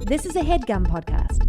This is a HeadGum podcast.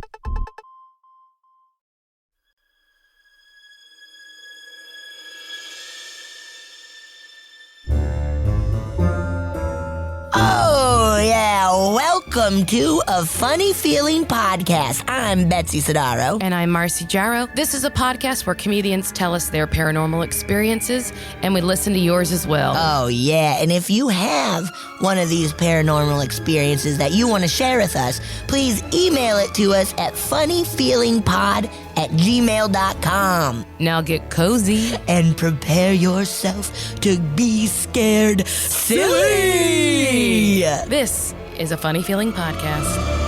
Oh, yeah. Welcome to A Funny Feeling Podcast. I'm Betsy Sidaro. And I'm Marcy Jarrow. This is a podcast where comedians tell us their paranormal experiences, and we listen to yours as well. Oh, yeah. And if you have one of these paranormal experiences that you want to share with us, please email it to us at funnyfeelingpod@gmail.com. Now get cozy. And prepare yourself to be scared silly. This is a Funny Feeling podcast.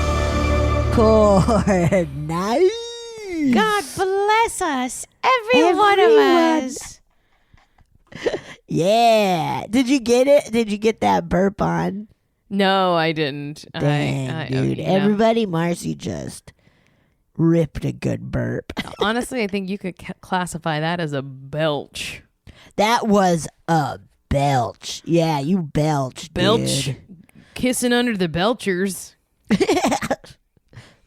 Nice. God bless us, every one of us. Yeah. Did you get it? Did you get that burp on? No, I didn't. Dang, dude. Everybody, Marcy just ripped a good burp. Honestly, I think you could classify that as a belch. That was a belch. Yeah, you belched, Belch. dude. Kissing under the belchers.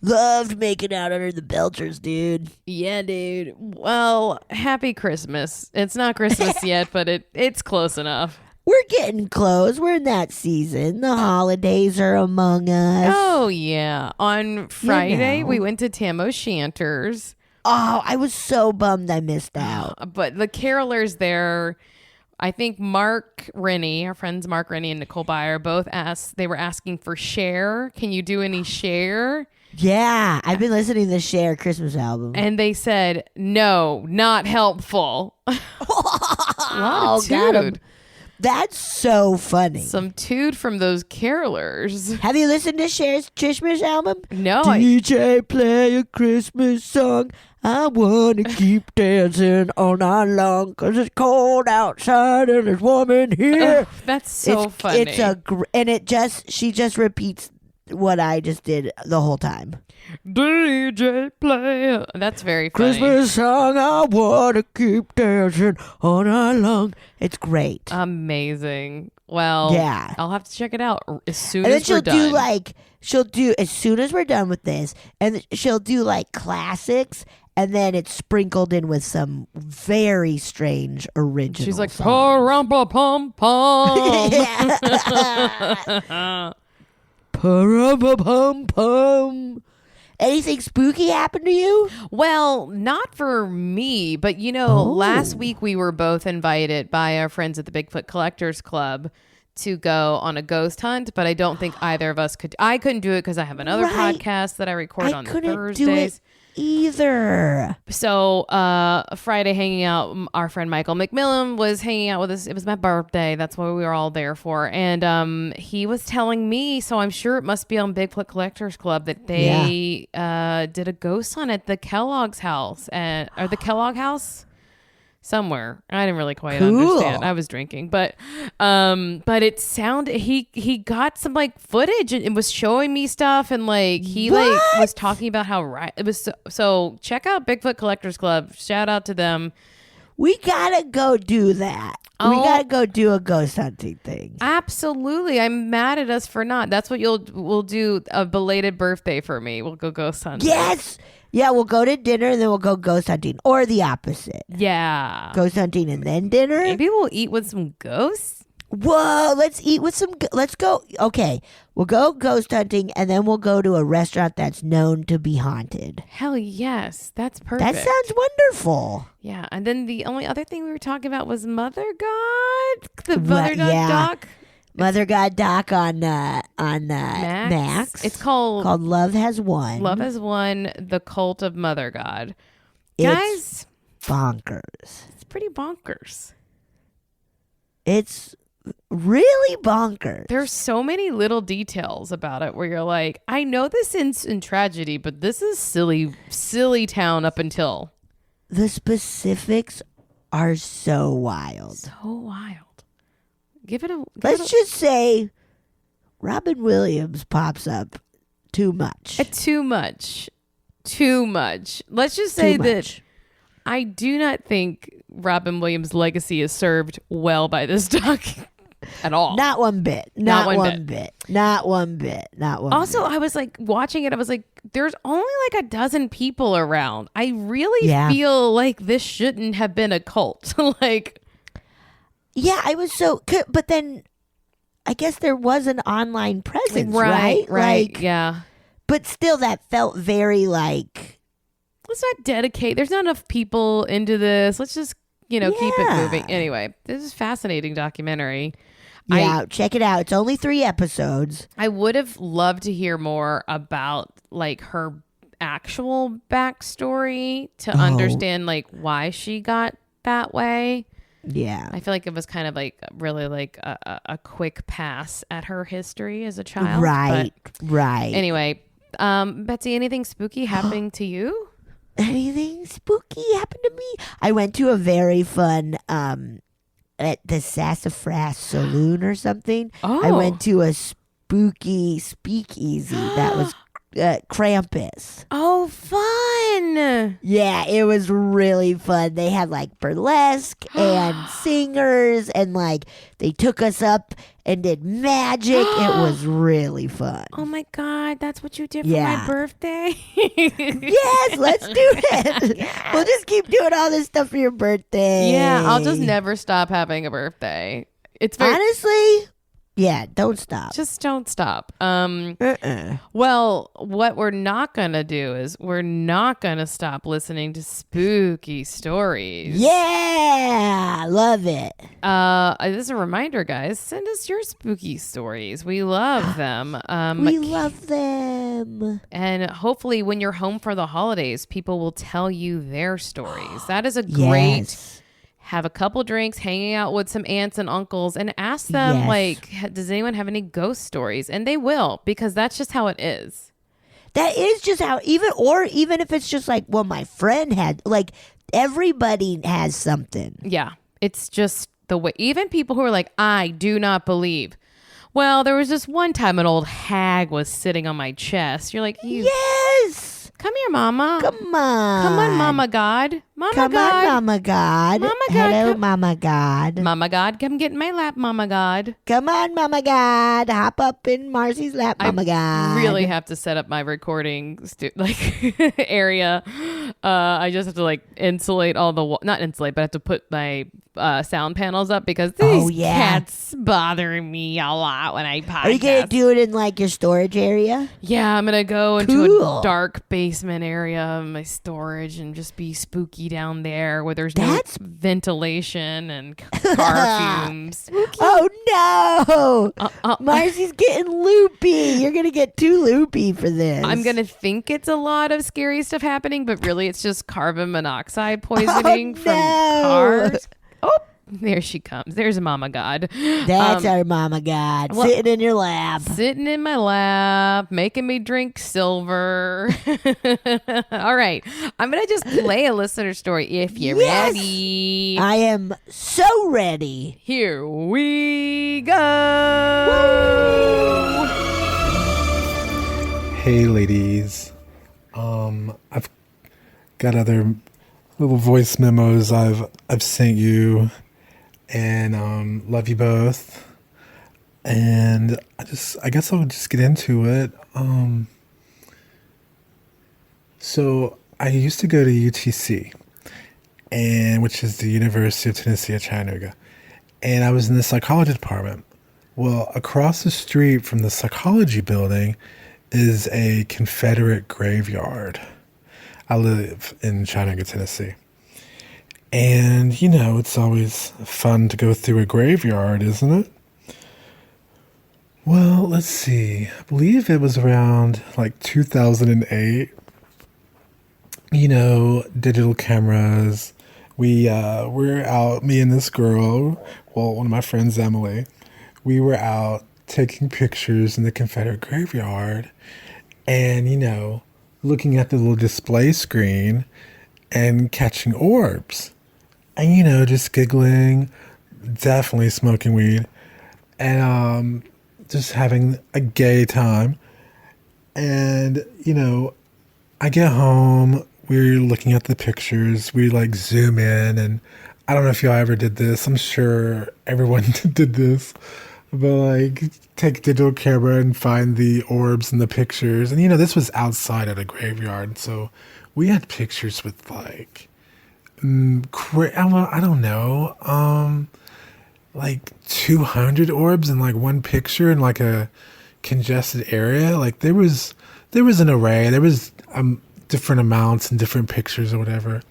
Loved making out under the belchers, dude. Yeah, dude. Well, happy Christmas. It's not Christmas yet, but it's close enough. We're getting close. We're in that season. The holidays are among us. Oh, yeah. On Friday, we went to Tam O'Shanter's. Oh, I was so bummed I missed out. But the carolers there, I think Mark Rennie, our friends Mark Rennie and Nicole Byer, both asked, they were asking for Cher. Can you do any Cher? Yeah, I've been listening to the Cher Christmas album. And they said, no, not helpful. Oh, got 'em. That's so funny. Some toot from those carolers. Have you listened to Cher's Christmas album? No. DJ, play a Christmas song. I want to keep dancing all night long because it's cold outside and it's warm in here. That's so funny. It's she just repeats what I just did the whole time. DJ play. That's very funny. Christmas song, I want to keep dancing all night long. It's great. Amazing. Well, yeah. I'll have to check it out as soon and as then we're done. she'll do as soon as we're done with this, and she'll do like classics, and then it's sprinkled in with some very strange original. She's like, songs. pum pum. Yeah. Pum. Anything spooky happened to you? Well, not for me, but last week we were both invited by our friends at the Bigfoot Collectors Club to go on a ghost hunt, but I don't think either of us could. I couldn't do it because I have another podcast that I record on Thursdays. I couldn't do it either. So Friday hanging out, our friend Michael McMillan was hanging out with us. It was my birthday. That's what we were all there for. And he was telling me, so I'm sure it must be on Bigfoot Collectors Club, that they did a ghost hunt at the Kellogg's house, or the Kellogg house somewhere. I didn't really quite understand. I was drinking, but it sounded, he got some like footage and it was showing me stuff, and like he was talking about how it was. So check out Bigfoot Collectors Club. Shout out to them. We gotta go do that. We gotta go do a ghost hunting thing. Absolutely. I'm mad at us for not. That's what we'll do, a belated birthday for me. We'll go ghost hunting. Yes. Yeah, we'll go to dinner and then we'll go ghost hunting, or the opposite. Yeah. Ghost hunting and then dinner. Maybe we'll eat with some ghosts. Whoa, let's eat with some. Let's go. Okay, we'll go ghost hunting and then we'll go to a restaurant that's known to be haunted. Hell yes, that's perfect. That sounds wonderful. Yeah, and then the only other thing we were talking about was Mother God, the Mother God doc. Mother God doc on Max. It's called Love Has Won. Love Has Won: The Cult of Mother God. It's Guys, bonkers. It's pretty bonkers. It's really bonkers. There's so many little details about it where you're like, I know this ends in tragedy, but this is silly town up until. The specifics are so wild. So wild. Let's just say Robin Williams pops up too much. Too much. Let's just say that I do not think Robin Williams' legacy is served well by this doc. at all. Not one bit. Not one bit. Not one bit. Not one Also, bit. I was like watching it. I was like, there's only like a dozen people around. I really feel like this shouldn't have been a cult. Like, yeah, I was so. But then, I guess there was an online presence, right? Like, yeah. But still, that felt very like. Let's not dedicate. There's not enough people into this. Let's just, keep it moving. Anyway, this is a fascinating documentary. Yeah, check it out. It's only 3 episodes. I would have loved to hear more about like her actual backstory to understand like why she got that way. Yeah. I feel like it was kind of like really like a quick pass at her history as a child. Right. But right. anyway, Betsy, anything spooky happening to you? Anything spooky happened to me? I went to a very fun at the Sassafras Saloon or something. I went to a spooky speakeasy that was Krampus. Oh, fun. Yeah, it was really fun. They had like burlesque and singers, and like they took us up and did magic. It was really fun. Oh my God, that's what you did for my birthday? Yes, let's do it. Yes. We'll just keep doing all this stuff for your birthday. Yeah, I'll just never stop having a birthday. It's very honestly, yeah, don't stop. Just don't stop. Well, what we're not gonna do is we're not gonna stop listening to spooky stories. Yeah, love it. This is a reminder, guys. Send us your spooky stories. We love them. We love them. And hopefully, when you're home for the holidays, people will tell you their stories. That is a great. Yes. Have a couple drinks, hanging out with some aunts and uncles, and ask them, like, does anyone have any ghost stories? And they will, because that's just how it is. That is just how, even if it's just like, well, my friend had, like, everybody has something. Yeah. It's just the way, even people who are like, I do not believe. Well, there was just one time an old hag was sitting on my chest. You're like, yes. Come here, Mama. Come on. Come on, Mama God. Come on, Mama God. Mama God. Hello, Mama God. Mama God, come get in my lap, Mama God. Come on, Mama God. Hop up in Marcy's lap, Mama God. I really have to set up my recording area. I just have to like insulate all the not insulate, but I have to put my sound panels up because these cats bother me a lot when I podcast. Are you gonna do it in like your storage area? Yeah, I'm gonna go into a dark basement area of my storage and just be spooky down there where there's no ventilation and car fumes. Spooky. Oh no! Marcy's getting loopy. You're gonna get too loopy for this. I'm gonna think it's a lot of scary stuff happening, but really it's just carbon monoxide poisoning from cars. Oh, there she comes. There's Mama God. That's our Mama God. Sitting in your lap. Sitting in my lap, making me drink silver. All right. I'm going to just play a listener story if you're ready. I am so ready. Here we go. Hey, ladies. I've got other little voice memos I've sent you, and love you both. And I guess I'll just get into it. So I used to go to UTC, and which is the University of Tennessee at Chattanooga, and I was in the psychology department. Well, across the street from the psychology building is a Confederate graveyard. I live in Chattanooga, Tennessee. And, it's always fun to go through a graveyard, isn't it? Well, let's see. I believe it was around like 2008. Digital cameras. We were out, me and this girl, one of my friends, Emily. We were out taking pictures in the Confederate graveyard and, looking at the little display screen and catching orbs and, just giggling, definitely smoking weed and just having a gay time. And, I get home, we're looking at the pictures, we like zoom in and I don't know if y'all ever did this. I'm sure everyone did this. But like, take digital camera and find the orbs and the pictures. And this was outside at a graveyard. So we had pictures with like, I don't know, like 200 orbs in like one picture in like a congested area. Like there was an array. There was different amounts and different pictures or whatever.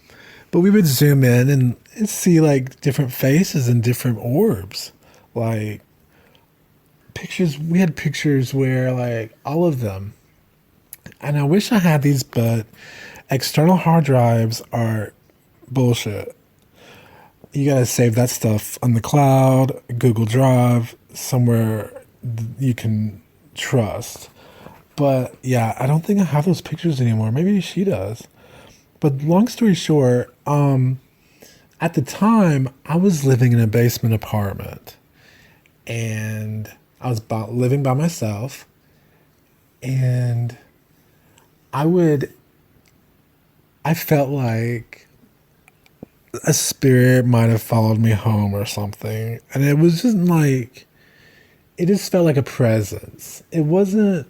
But we would zoom in and see like different faces and different orbs. Like pictures, we had pictures where like all of them, and I wish I had these, but external hard drives are bullshit. You gotta save that stuff on the cloud, Google Drive, somewhere you can trust. But yeah, I don't think I have those pictures anymore. Maybe she does. But long story short, at the time, I was living in a basement apartment. And I was living by myself. And I felt like a spirit might have followed me home or something. And it was just like, it just felt like a presence. It wasn't,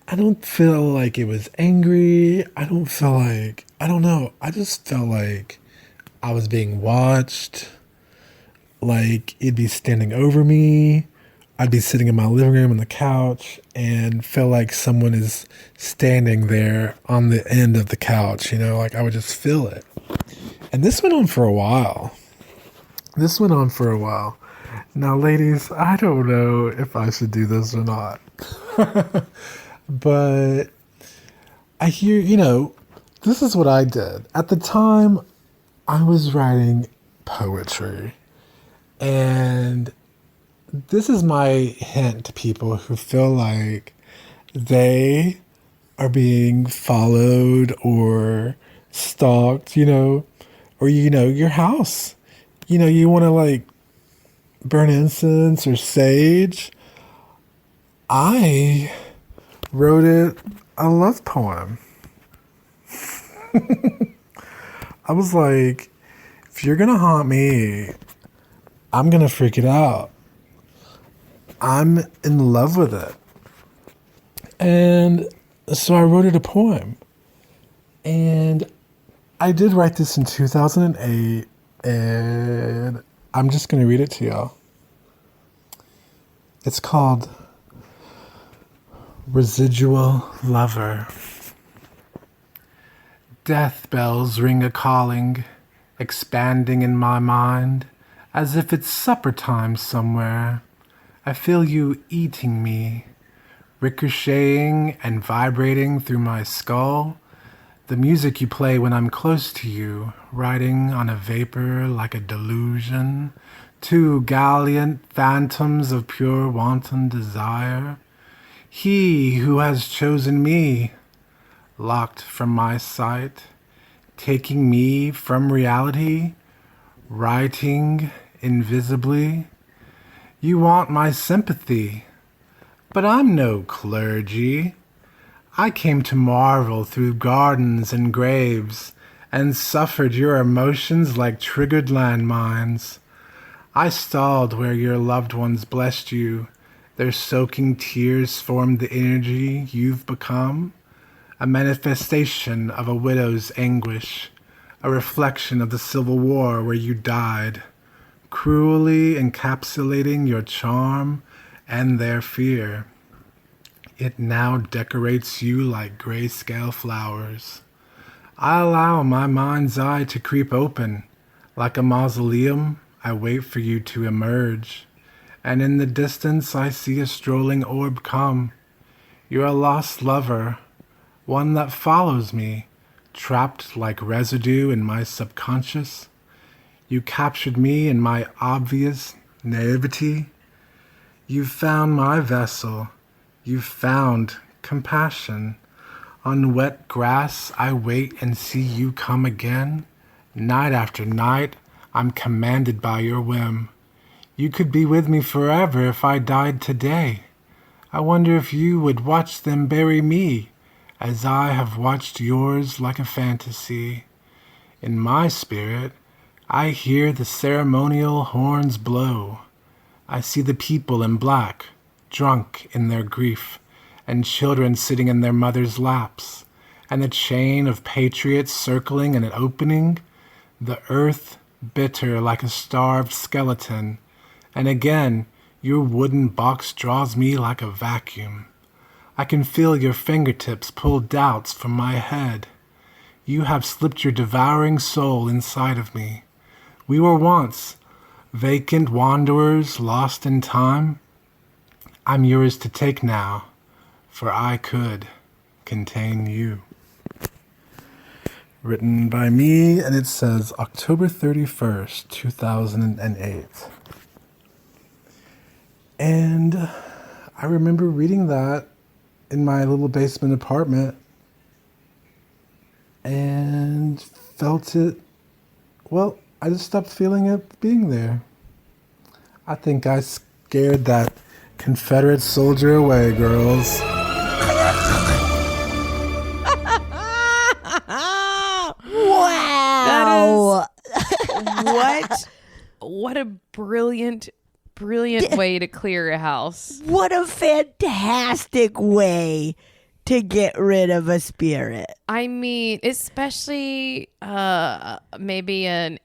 I don't feel like it was angry. I don't know. I just felt like I was being watched. Like it'd be standing over me. I'd be sitting in my living room on the couch and feel like someone is standing there on the end of the couch, like I would just feel it. And this went on for a while. Now, ladies, I don't know if I should do this or not. But I hear, this is what I did. At the time, I was writing poetry. And this is my hint to people who feel like they are being followed or stalked, or, your house. You want to like burn incense or sage. I wrote a love poem. I was like, if you're going to haunt me, I'm going to freak it out. I'm in love with it. And so I wrote it a poem. And I did write this in 2008. And I'm just going to read it to y'all. It's called Residual Lover. Death bells ring a calling, expanding in my mind, as if it's supper time somewhere. I feel you eating me, ricocheting and vibrating through my skull. The music you play when I'm close to you, riding on a vapor like a delusion. Two gallant phantoms of pure wanton desire. He who has chosen me, locked from my sight, taking me from reality, writing invisibly. You want my sympathy, but I'm no clergy. I came to marvel through gardens and graves, and suffered your emotions like triggered landmines. I stalled where your loved ones blessed you. Their soaking tears formed the energy you've become, a manifestation of a widow's anguish, a reflection of the Civil War where you died, cruelly encapsulating your charm and their fear. It now decorates you like grayscale flowers. I allow my mind's eye to creep open. Like a mausoleum, I wait for you to emerge. And in the distance I see a strolling orb come. You're a lost lover, one that follows me, trapped like residue in my subconscious. You captured me in my obvious naivety. You've found my vessel. You've found compassion. On wet grass I wait and see you come again. Night after night I'm commanded by your whim. You could be with me forever if I died today. I wonder if you would watch them bury me, as I have watched yours like a fantasy. In my spirit, I hear the ceremonial horns blow. I see the people in black, drunk in their grief, and children sitting in their mothers' laps, and the chain of patriots circling in an opening, the earth bitter like a starved skeleton, and again your wooden box draws me like a vacuum. I can feel your fingertips pull doubts from my head. You have slipped your devouring soul inside of me. We were once vacant wanderers lost in time. I'm yours to take now, for I could contain you. Written by me, and it says October 31st, 2008. And I remember reading that in my little basement apartment and felt it, well, I just stopped feeling it being there. I think I scared that Confederate soldier away, girls. Wow. What a brilliant way to clear a house. What a fantastic way to get rid of a spirit. I mean, especially maybe an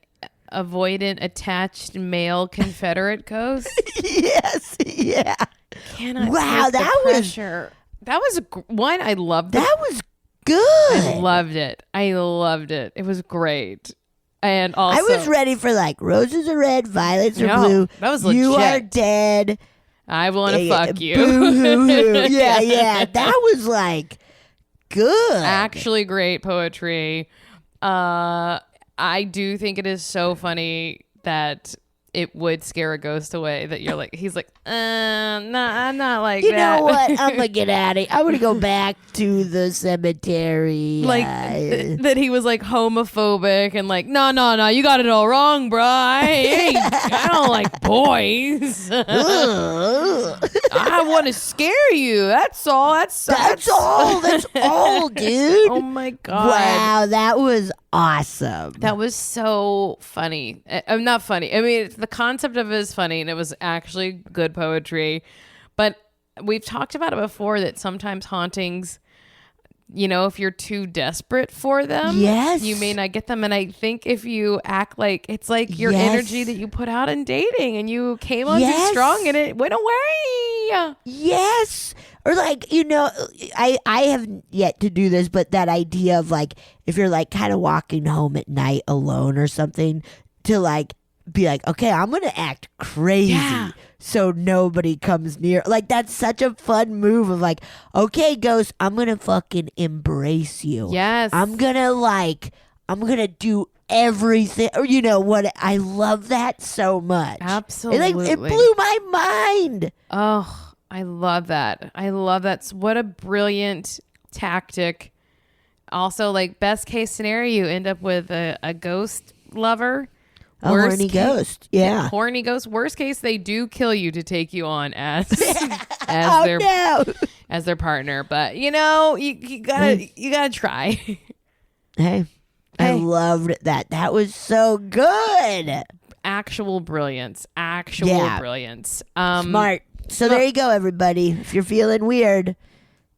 avoidant attached male Confederate ghost. Yes, yeah. Cannot Wow, take the that was- pressure. That was one I loved. That was good. I loved it. It was great. And also, I was ready for like roses are red, violets are No, blue. that was You are legit. dead. I want to fuck you. Boo-hoo-hoo. Yeah. That was like good. Actually great poetry. I do think it is so funny that it would scare a ghost away, that you're like, he's like, nah, I'm not like You that. know what? I'm gonna get out of here. I'm gonna go back to the cemetery. Like that he was like homophobic and like, no, you got it all wrong, bro. I don't like boys. I want to scare you. That's all. That's all. That's all, dude. Oh my god. Wow, that was awesome. That was so funny. I'm not funny. I mean, the concept of it is funny, and it was actually good poetry. But we've talked about it before, that sometimes hauntings, you know, if you're too desperate for them, Yes. you may not get them. And I think if you act like it's like your Yes. energy that you put out in dating, and you came on Yes. too strong and it went away. Yes. Or like, you know, I have yet to do this, but that idea of like, if you're like kind of walking home at night alone or something, to like be like, okay, I'm going to act crazy Yeah. so nobody comes near. Like, that's such a fun move of like, okay, ghost, I'm going to fucking embrace you. Yes. I'm going to do everything. Or, you know what? I love that so much. Absolutely. It blew my mind. Oh, I love that. What a brilliant tactic. Also, like, best case scenario, you end up with a ghost lover. A horny ghost. Yeah. Horny ghost. Worst case, they do kill you to take you on as Oh, their no. as their partner. But you know, you gotta try. Hey, I Hey. loved that. That was so good. Actual brilliance. Yeah. Brilliance. Smart. So there you go, everybody. If you're feeling weird,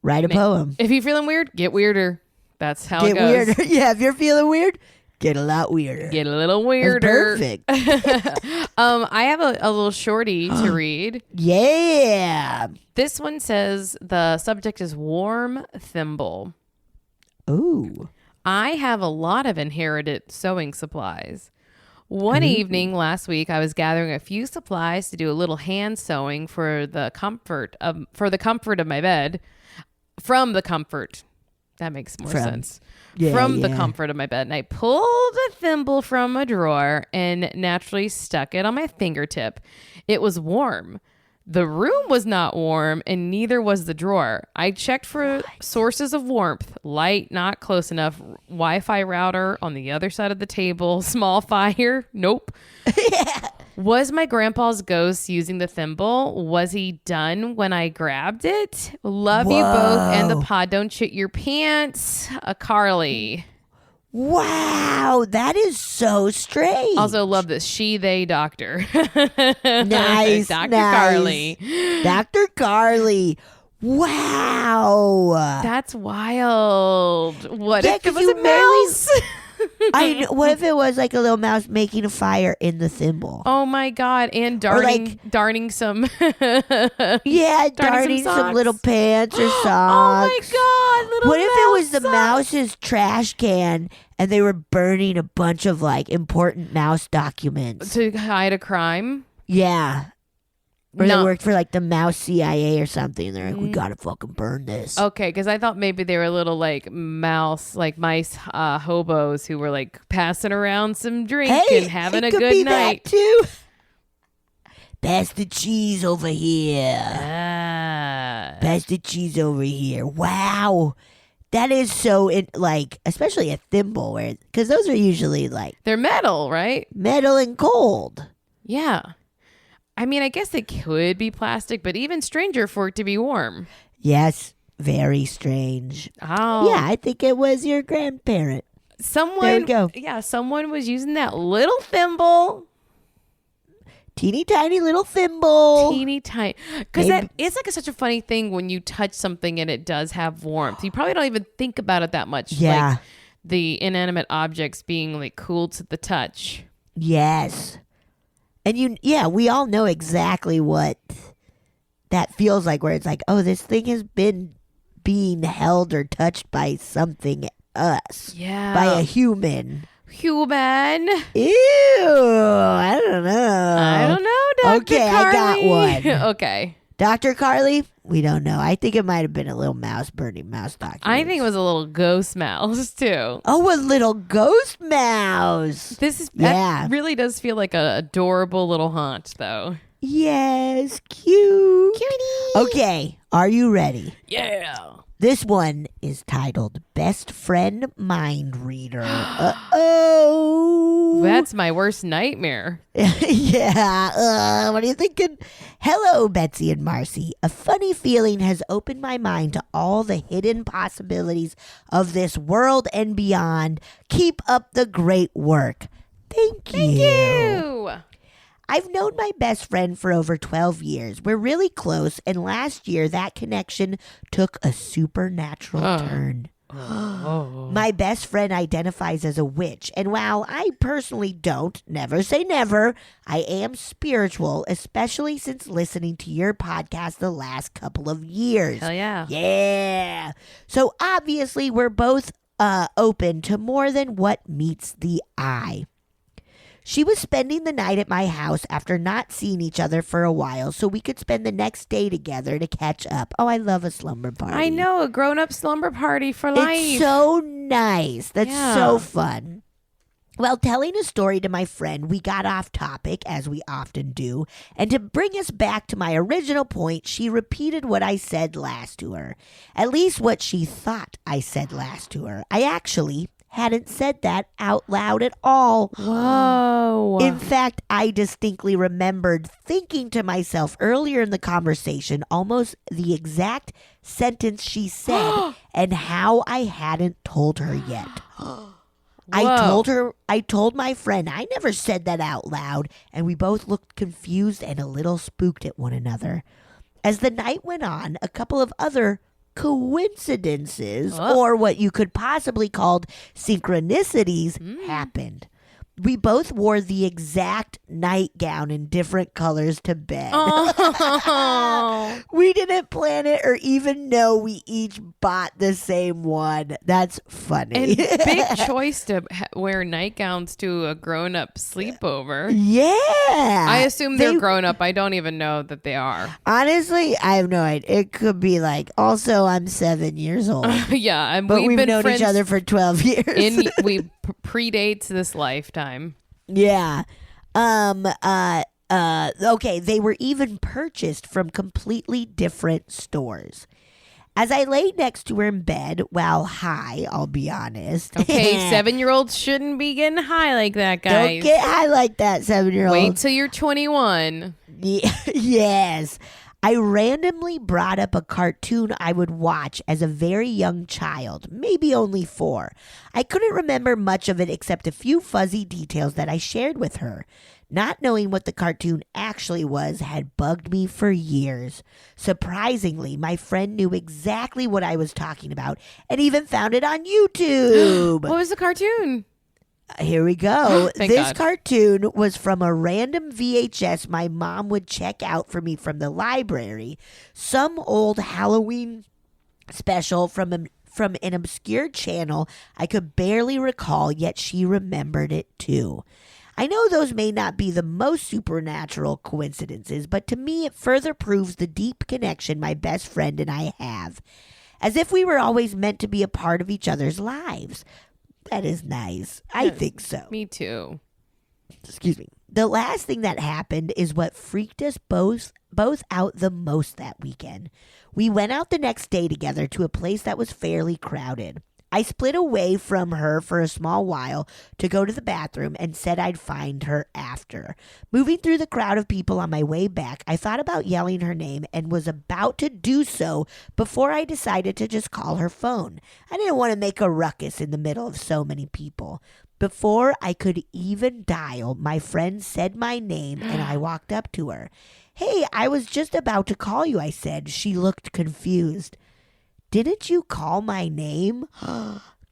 write a poem. If you're feeling weird, get weirder. That's how Get it goes. weirder. Yeah, if you're feeling weird, get a lot weirder. Get a little That's weirder. perfect. I have a little shorty to read. Yeah. This one says the subject is warm thimble. Ooh. I have a lot of inherited sewing supplies. One evening last week, I was gathering a few supplies to do a little hand sewing for the comfort of my bed. From the comfort. That makes more sense. Yeah, From the yeah. comfort of my bed. And I pulled a thimble from a drawer and naturally stuck it on my fingertip. It was warm. The room was not warm, and neither was the drawer. I checked for sources of warmth. Light, not close enough. Wi-Fi router on the other side of the table. Small fire. Nope. Was my grandpa's ghost using the thimble? Was he done when I grabbed it? Love you both and the pod. Don't shit your pants. A Carlye. Wow, that is so strange. Also love this she they doctor. Nice, Dr. nice. Carlye. Dr. Carlye. Wow. That's wild. What Yeah, if it 'cause was you a mouse? What if it was like a little mouse making a fire in the thimble? Oh my god! And darning some. Yeah, darning some some little socks. pants or socks. Oh my god! Little What if it was the socks. mouse's trash can and they were burning a bunch of like important mouse documents? To hide a crime? Yeah. Or No. they worked for like the mouse CIA or something. They're like, we gotta fucking burn this. Okay, because I thought maybe they were little like mice hobos who were like passing around some drink and having it a could good be night. That too. Pass the cheese over here. Ah. Pass the cheese over here. Wow. That is so, especially a thimble, because those are usually like They're metal, right? metal and cold. Yeah. I mean, I guess it could be plastic, but even stranger for it to be warm. Yes, very strange. Oh. Yeah, I think it was your grandparent. Someone, There we go. Yeah, someone was using that little thimble. Teeny tiny little thimble. Teeny tiny. Because Maybe- it's like such a funny thing when you touch something and it does have warmth. You probably don't even think about it that much. Yeah. Like the inanimate objects being like cool to the touch. Yes. And we all know exactly what that feels like, where it's like, oh, this thing has been being held or touched by something else. Yeah. By a human. Human. Ew, I don't know. I don't know, Dr. Okay, I got Carlye. one. Okay. Dr. Carlye? We don't know. I think it might have been a little mouse burning mouse documents. I think it was a little ghost mouse too. Oh, a little ghost mouse. That Yeah. really does feel like a adorable little haunt, though. Yes, cute. Cutie. Okay, are you ready? Yeah. This one is titled Best Friend Mind Reader. Uh-oh. That's my worst nightmare. Yeah. What are you thinking? Hello, Betsy and Marcy. A funny feeling has opened my mind to all the hidden possibilities of this world and beyond. Keep up the great work. Thank you. Ew. I've known my best friend for over 12 years. We're really close, and last year that connection took a supernatural turn. My best friend identifies as a witch, and while I personally don't, never say never, I am spiritual, especially since listening to your podcast the last couple of years. Hell yeah. Yeah. So obviously we're both open to more than what meets the eye. She was spending the night at my house after not seeing each other for a while, so we could spend the next day together to catch up. Oh, I love a slumber party. I know, a grown-up slumber party for life. It's so nice. That's Yeah. so fun. While telling a story to my friend, we got off topic, as we often do, and to bring us back to my original point, she repeated what I said last to her. At least what she thought I said last to her. I actually hadn't said that out loud at all. Whoa. In fact, I distinctly remembered thinking to myself earlier in the conversation almost the exact sentence she said and how I hadn't told her yet. I told my friend, I never said that out loud, and we both looked confused and a little spooked at one another. As the night went on, a couple of other coincidences, or what you could possibly call synchronicities, happened. We both wore the exact nightgown in different colors to bed. Oh. We didn't plan it or even know we each bought the same one. That's funny. And big choice to wear nightgowns to a grown-up sleepover. Yeah. I assume they're They- grown up. I don't even know that they are. Honestly, I have no idea. It could be like, also, I'm 7 years old. Yeah, and But we've been known friends each other for 12 years. we predates this lifetime. Yeah. Okay, they were even purchased from completely different stores. As I lay next to her in bed, while high, I'll be honest. Okay, 7-year-olds shouldn't be getting high like that, guys. Don't get high like that, 7-year-old. Wait till you're 21. Yes. I randomly brought up a cartoon I would watch as a very young child, maybe only 4. I couldn't remember much of it except a few fuzzy details that I shared with her. Not knowing what the cartoon actually was had bugged me for years. Surprisingly, my friend knew exactly what I was talking about and even found it on YouTube. What was the cartoon? Here we go. Thank This God. cartoon was from a random VHS my mom would check out for me from the library. Some old Halloween special from an obscure channel I could barely recall, yet she remembered it too. I know those may not be the most supernatural coincidences, but to me it further proves the deep connection my best friend and I have. As if we were always meant to be a part of each other's lives. That is nice. I think so. Me too. Excuse me. The last thing that happened is what freaked us both out the most that weekend. We went out the next day together to a place that was fairly crowded. I split away from her for a small while to go to the bathroom and said I'd find her after. Moving through the crowd of people on my way back, I thought about yelling her name and was about to do so before I decided to just call her phone. I didn't want to make a ruckus in the middle of so many people. Before I could even dial, my friend said my name and I walked up to her. "Hey, I was just about to call you," I said. She looked confused. "Didn't you call my name?"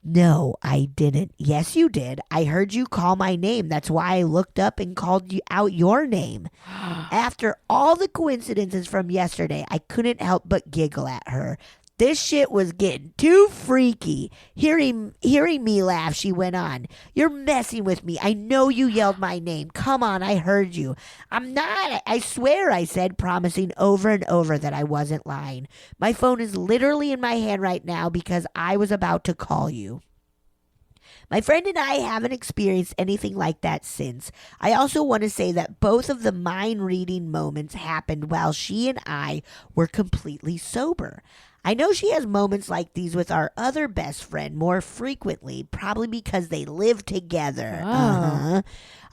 "No, I didn't." "Yes, you did. I heard you call my name. That's why I looked up and called you out your name." After all the coincidences from yesterday, I couldn't help but giggle at her. This shit was getting too freaky. Hearing me laugh, she went on. "You're messing with me. I know you yelled my name. Come on, I heard you." "I'm not. I swear," I said, promising over and over that I wasn't lying. "My phone is literally in my hand right now because I was about to call you." My friend and I haven't experienced anything like that since. I also want to say that both of the mind-reading moments happened while she and I were completely sober. I know she has moments like these with our other best friend more frequently, probably because they live together.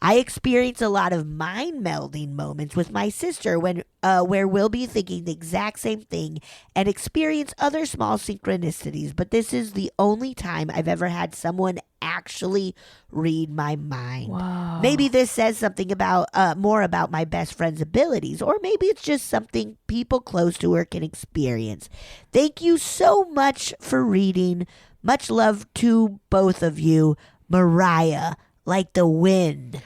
I experience a lot of mind-melding moments with my sister where we'll be thinking the exact same thing and experience other small synchronicities, but this is the only time I've ever had someone actually read my mind. Wow. Maybe this says something about more about my best friend's abilities, or maybe it's just something people close to her can experience. Thank you so much for reading. Much love to both of you. Mariah, like the wind.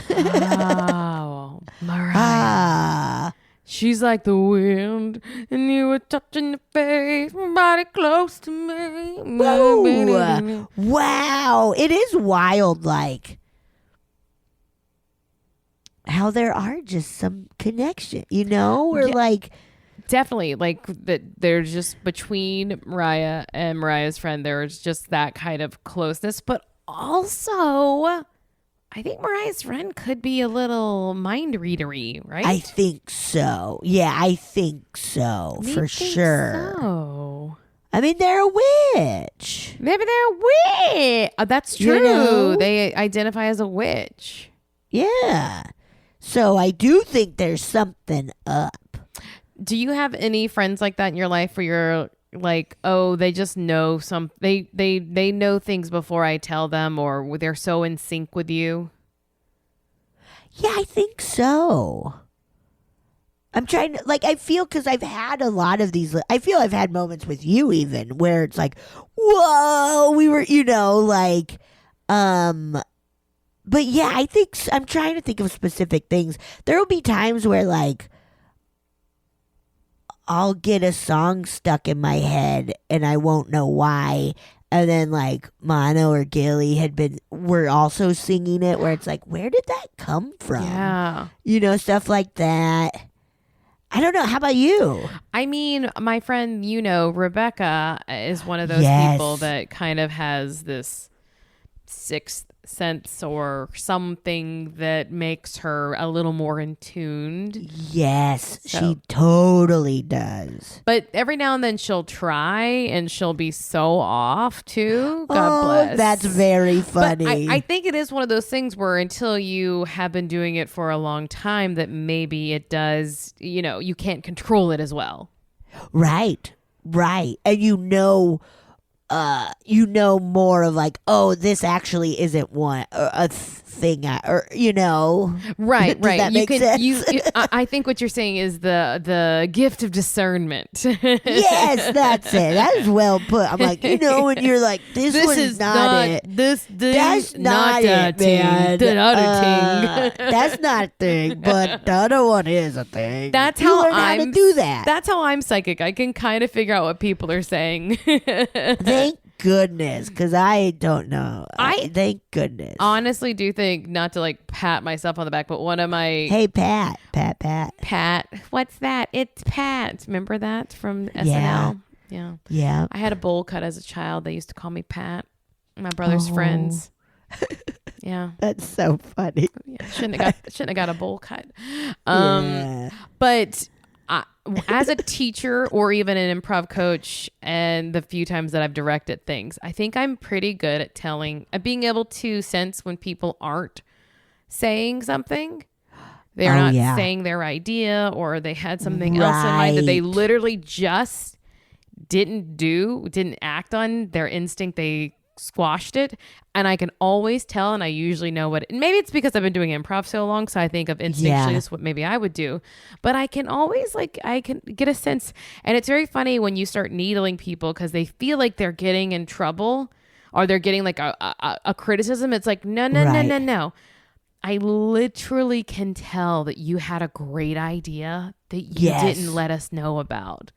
Oh, Mariah. Ah. She's like the wind, and you were touching the face, body close to me. Whoa. Wow. It is wild, like how there are just some connection, you know? Or Yeah. like Definitely, like that. There's just between Mariah and Mariah's friend, there's just that kind of closeness, but also, I think Mariah's friend could be a little mind readery, right? I think so. Yeah, I think so. Me for think sure. So. I mean, they're a witch. Maybe they're a witch. That's true. You know? They identify as a witch. Yeah. So I do think there's something up. Do you have any friends like that in your life where you're like, oh, they just know they know things before I tell them, or they're so in sync with you? Yeah, I think so. I'm trying to, like, I feel, because I've had a lot of these, I feel I've had moments with you even where it's like, whoa, we were, you know, like, but yeah, I think, I'm trying to think of specific things. There will be times where, like, I'll get a song stuck in my head and I won't know why. And then like Mono or Gilly were also singing it, where it's like, where did that come from? Yeah. You know, stuff like that. I don't know. How about you? I mean, my friend, Rebecca is one of those Yes. people that kind of has this sixth sense or something that makes her a little more in tuned. Yes, So- she totally does. But every now and then she'll try and she'll be so off too. God bless. That's very But funny. I think it is one of those things where until you have been doing it for a long time, that maybe it does, you can't control it as well. Right. And you know more of like, oh, this actually isn't a thing, Right. Does that make sense? I think what you're saying is the gift of discernment. Yes, that's it. That is well put. I'm like, when you're like, this one's is not it. This That's not it, man. The other thing. That's not a thing, but the other one is a thing. That's You how learn how to do that. That's how I'm psychic. I can kind of figure out what people are saying. Thank goodness, because I don't know. Thank goodness. Honestly do think, not to like pat myself on the back, but one of my Hey, Pat. Pat, what's that? It's Pat. Remember that from SNL? Yeah. Yeah. I had a bowl cut as a child. They used to call me Pat. My brother's friends. Yeah. That's so funny. Yeah. Shouldn't have got a bowl cut. Yeah. But as a teacher or even an improv coach, and the few times that I've directed things, I think I'm pretty good at being able to sense when people aren't saying something. They're not saying their idea, or they had something else in mind that they literally just didn't act on their instinct. They squashed it, and I can always tell, and I usually know what, and maybe it's because I've been doing improv so long, so I think of instinctually this is what maybe I would do, but I can always I can get a sense. And it's very funny when you start needling people because they feel like they're getting in trouble, or they're getting like a criticism. It's like, no. I literally can tell that you had a great idea that you didn't let us know about.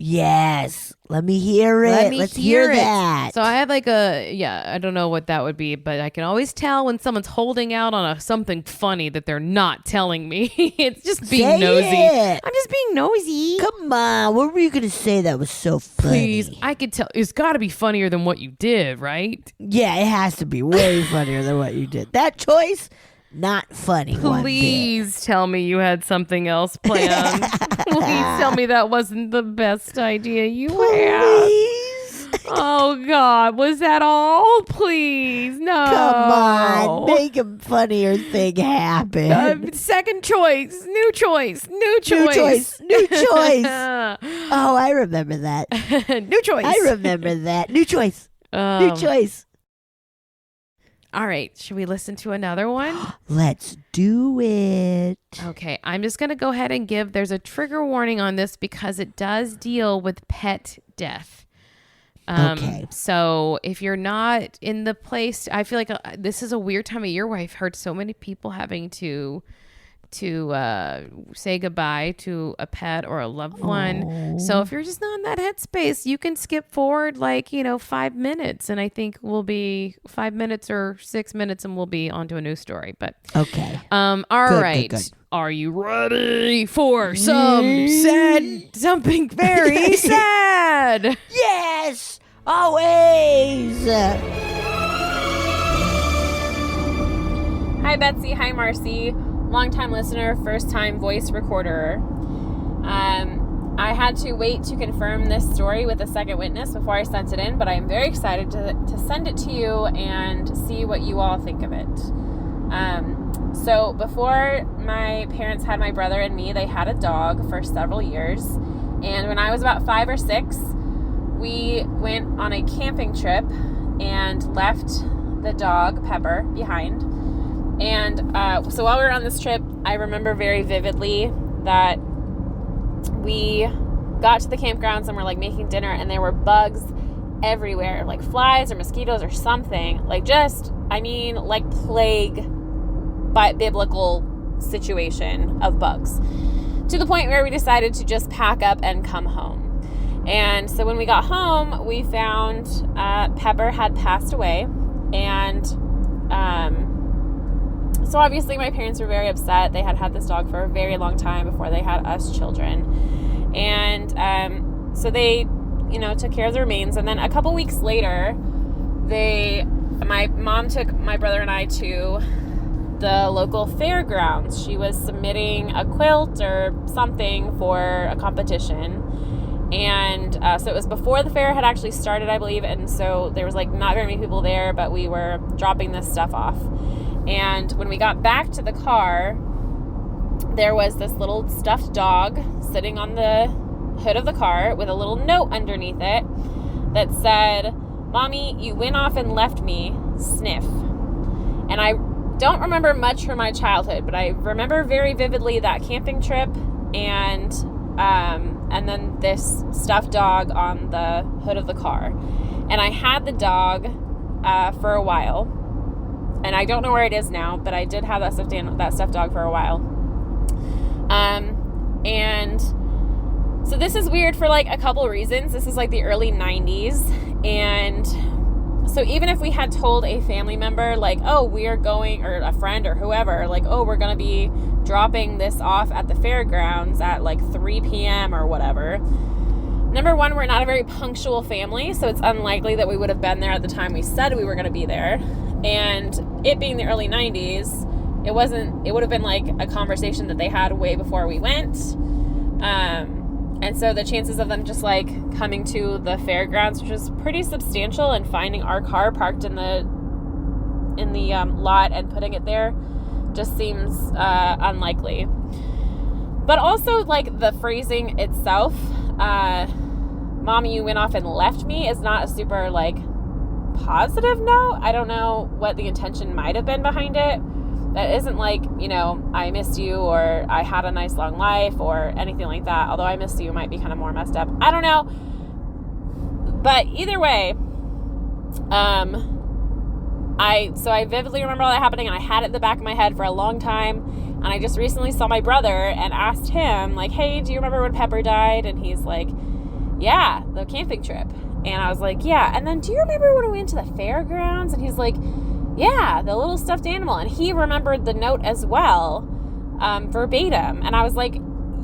Yes. Let me hear it. Let's hear that. So I have I don't know what that would be, but I can always tell when someone's holding out on something funny that they're not telling me. It's just being nosy. It. I'm just being nosy. Come on. What were you going to say that was so funny? Please, I could tell. It's got to be funnier than what you did, right? Yeah, it has to be way funnier than what you did. That choice, not funny. Please tell me you had something else planned. Please tell me that wasn't the best idea you had. Please. Oh, God. Was that all? Please. No. Come on. Make a funnier thing happen. Second choice. New choice. New choice. Oh, I remember that. New choice. I remember that. New choice. New choice. All right. Should we listen to another one? Let's do it. Okay. I'm just going to go ahead and there's a trigger warning on this because it does deal with pet death. Okay. So if you're not in the place, I feel like this is a weird time of year where I've heard so many people having to say goodbye to a pet or a loved one. So if you're just not in that headspace, you can skip forward 5 minutes, and I think we'll be 5 minutes or 6 minutes and we'll be on to a new story. But okay. All right. Good. Are you ready for something very sad? Yes, always. Hi Betsy, hi Marcy. Long-time listener, first-time voice recorder. I had to wait to confirm this story with a second witness before I sent it in, but I'm very excited to send it to you and see what you all think of it. So before my parents had my brother and me, they had a dog for several years. And when I was about 5 or 6, we went on a camping trip and left the dog, Pepper, behind. And so while we were on this trip, I remember very vividly that we got to the campgrounds and we're making dinner, and there were bugs everywhere, like flies or mosquitoes or something, plague by biblical situation of bugs, to the point where we decided to just pack up and come home. And so when we got home, we found Pepper had passed away, and so obviously my parents were very upset. They had this dog for a very long time before they had us children. And so they, took care of the remains. And then a couple weeks later, they my mom took my brother and I to the local fairgrounds. She was submitting a quilt or something for a competition. And so it was before the fair had actually started, I believe. And so there was like not very many people there, but we were dropping this stuff off. And when we got back to the car, there was this little stuffed dog sitting on the hood of the car with a little note underneath it that said, "Mommy, you went off and left me, sniff." And I don't remember much from my childhood, but I remember very vividly that camping trip and then this stuffed dog on the hood of the car. And I had the dog for a while, and I don't know where it is now, but I did have that stuffed dog for a while. And so this is weird for like a couple reasons. This is like the early 90s, and so even if we had told a family member like, oh, we are going, or a friend or whoever, like, oh, we're going to be dropping this off at the fairgrounds at like 3 p.m. or whatever. Number one, we're not a very punctual family, so it's unlikely that we would have been there at the time we said we were going to be there. And it being the early 90s, it would have been like a conversation that they had way before we went. And so the chances of them just like coming to the fairgrounds, which was pretty substantial, and finding our car parked in the lot and putting it there just seems unlikely. But also like the phrasing itself, "Mommy, you went off and left me," is not a super like positive note. I don't know what the intention might have been behind it. That isn't like, I missed you, or I had a nice long life, or anything like that. Although I missed you might be kind of more messed up. I don't know. But either way, I vividly remember all that happening, and I had it in the back of my head for a long time. And I just recently saw my brother and asked him, like, "Hey, do you remember when Pepper died?" And he's like, "Yeah, the camping trip." And I was like, "Yeah." And then, "Do you remember when we went to the fairgrounds?" And he's like, "Yeah, the little stuffed animal." And he remembered the note as well, verbatim. And I was like,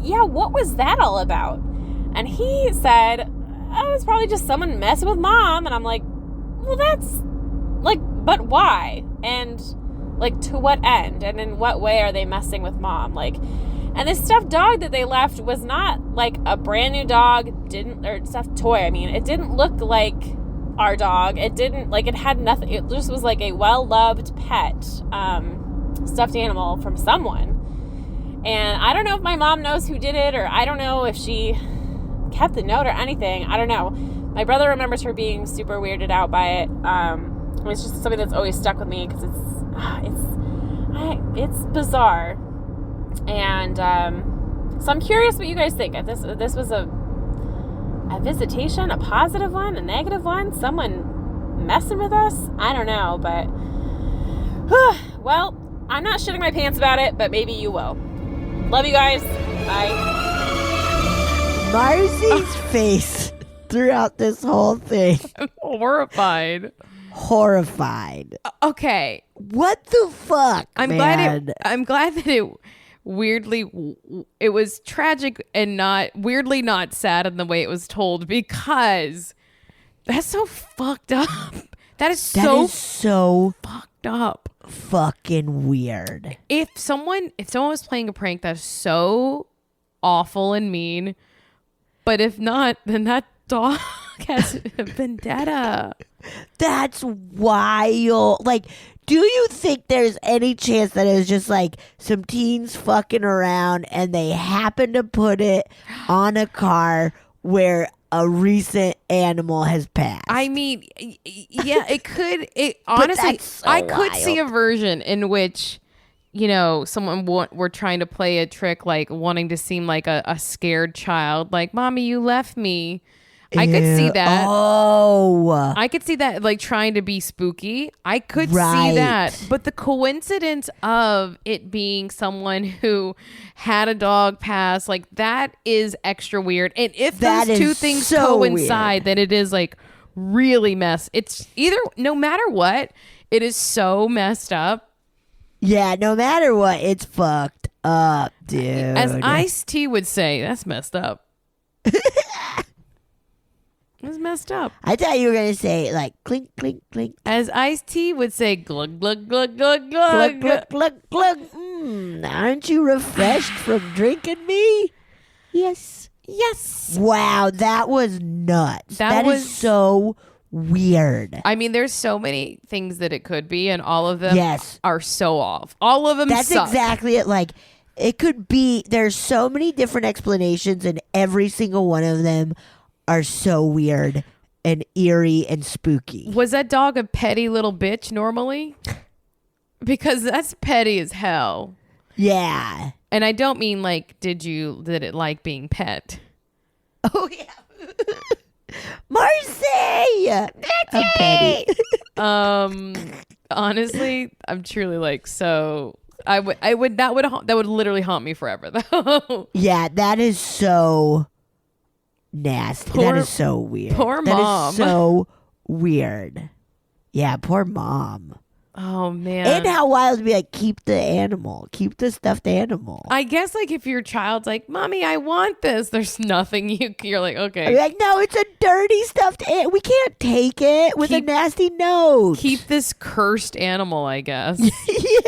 "Yeah, what was that all about?" And he said, "Oh, it's probably just someone messing with Mom." And I'm like, "Well, that's like, but why? And like, to what end? And in what way are they messing with Mom?" Like, and this stuffed dog that they left was not like a brand new dog, or stuffed toy. I mean, it didn't look like our dog. It didn't, like, it had nothing. It just was like a well-loved pet stuffed animal from someone. And I don't know if my mom knows who did it, or I don't know if she kept the note or anything. I don't know. My brother remembers her being super weirded out by it. It's just something that's always stuck with me because it's bizarre. And so I'm curious what you guys think. If this was a visitation, a positive one, a negative one, someone messing with us, I don't know. But well, I'm not shitting my pants about it, but maybe you will. Love you guys. Bye. Marcy's face throughout this whole thing. I'm horrified. Okay. What the fuck? I'm glad that it weirdly, it was tragic and weirdly not sad in the way it was told, because that's so fucked up. That is so fucked up. Fucking weird. If someone was playing a prank, that's so awful and mean. But if not, then that dog has a vendetta. That's wild. Like, do you think there's any chance that it was just like some teens fucking around and they happened to put it on a car where a recent animal has passed? I mean, yeah, it could. Honestly, so I could wild. see a version in which, someone were trying to play a trick, like wanting to seem like a scared child, like, "Mommy, you left me." I could see that. Oh. I could see that, like, trying to be spooky. I could Right. see that. But the coincidence of it being someone who had a dog pass, like, that is extra weird. And if That those two is things so coincide, then it is, like, really it's either, no matter what, it is so messed up. Yeah, no matter what, it's fucked up, dude. As Ice-T would say, that's messed up. This was messed up. I thought you were gonna say like clink, clink, clink, As Ice-T would say, glug, glug, glug, glug, glug, glug. glug, glug, glug. Aren't you refreshed from drinking me? Yes. Yes. Wow, that was nuts. That was was- so weird. I mean, there's so many things that it could be, and all of them Yes. are so off. All of them That's suck. exactly it. Like, it could be, there's so many different explanations, and every single one of them are so weird and eerie and spooky. Was that dog a petty little bitch normally? Because that's petty as hell. Yeah. And I don't mean like, did it like being pet? Oh, yeah. Marcy! I'm petty. Honestly, I'm truly like, so that would literally haunt me forever though. Yeah, that is so nasty. That Poor- is so weird. poor That mom. is so weird. Yeah, poor mom. Oh man. And how wild to be like, keep the stuffed animal. I guess like if your child's like, "Mommy, I want this," there's nothing you're like, I'd okay. be like, no, it's a dirty stuffed animal. We can't take it with a Keep- nasty note. Keep this cursed animal, I guess.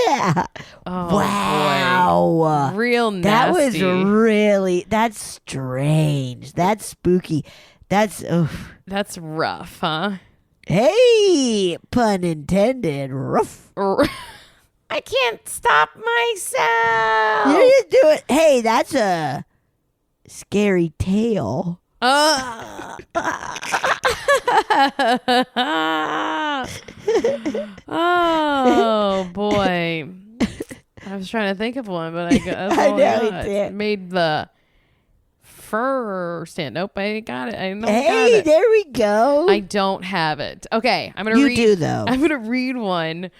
Yeah. Oh, Wow. boy. Real That nasty. was really, that's strange. That's spooky. That's, That's rough, huh? hey, pun intended. Ruff. I can't stop myself. You just do it. Hey, that's a scary tale. Oh boy. I was trying to think of one, but I got I know you did. made the fur stand. Nope, I got it. I don't got Hey, it. there we go. I don't have it. Okay, I'm gonna You read. do, though. I'm gonna read one.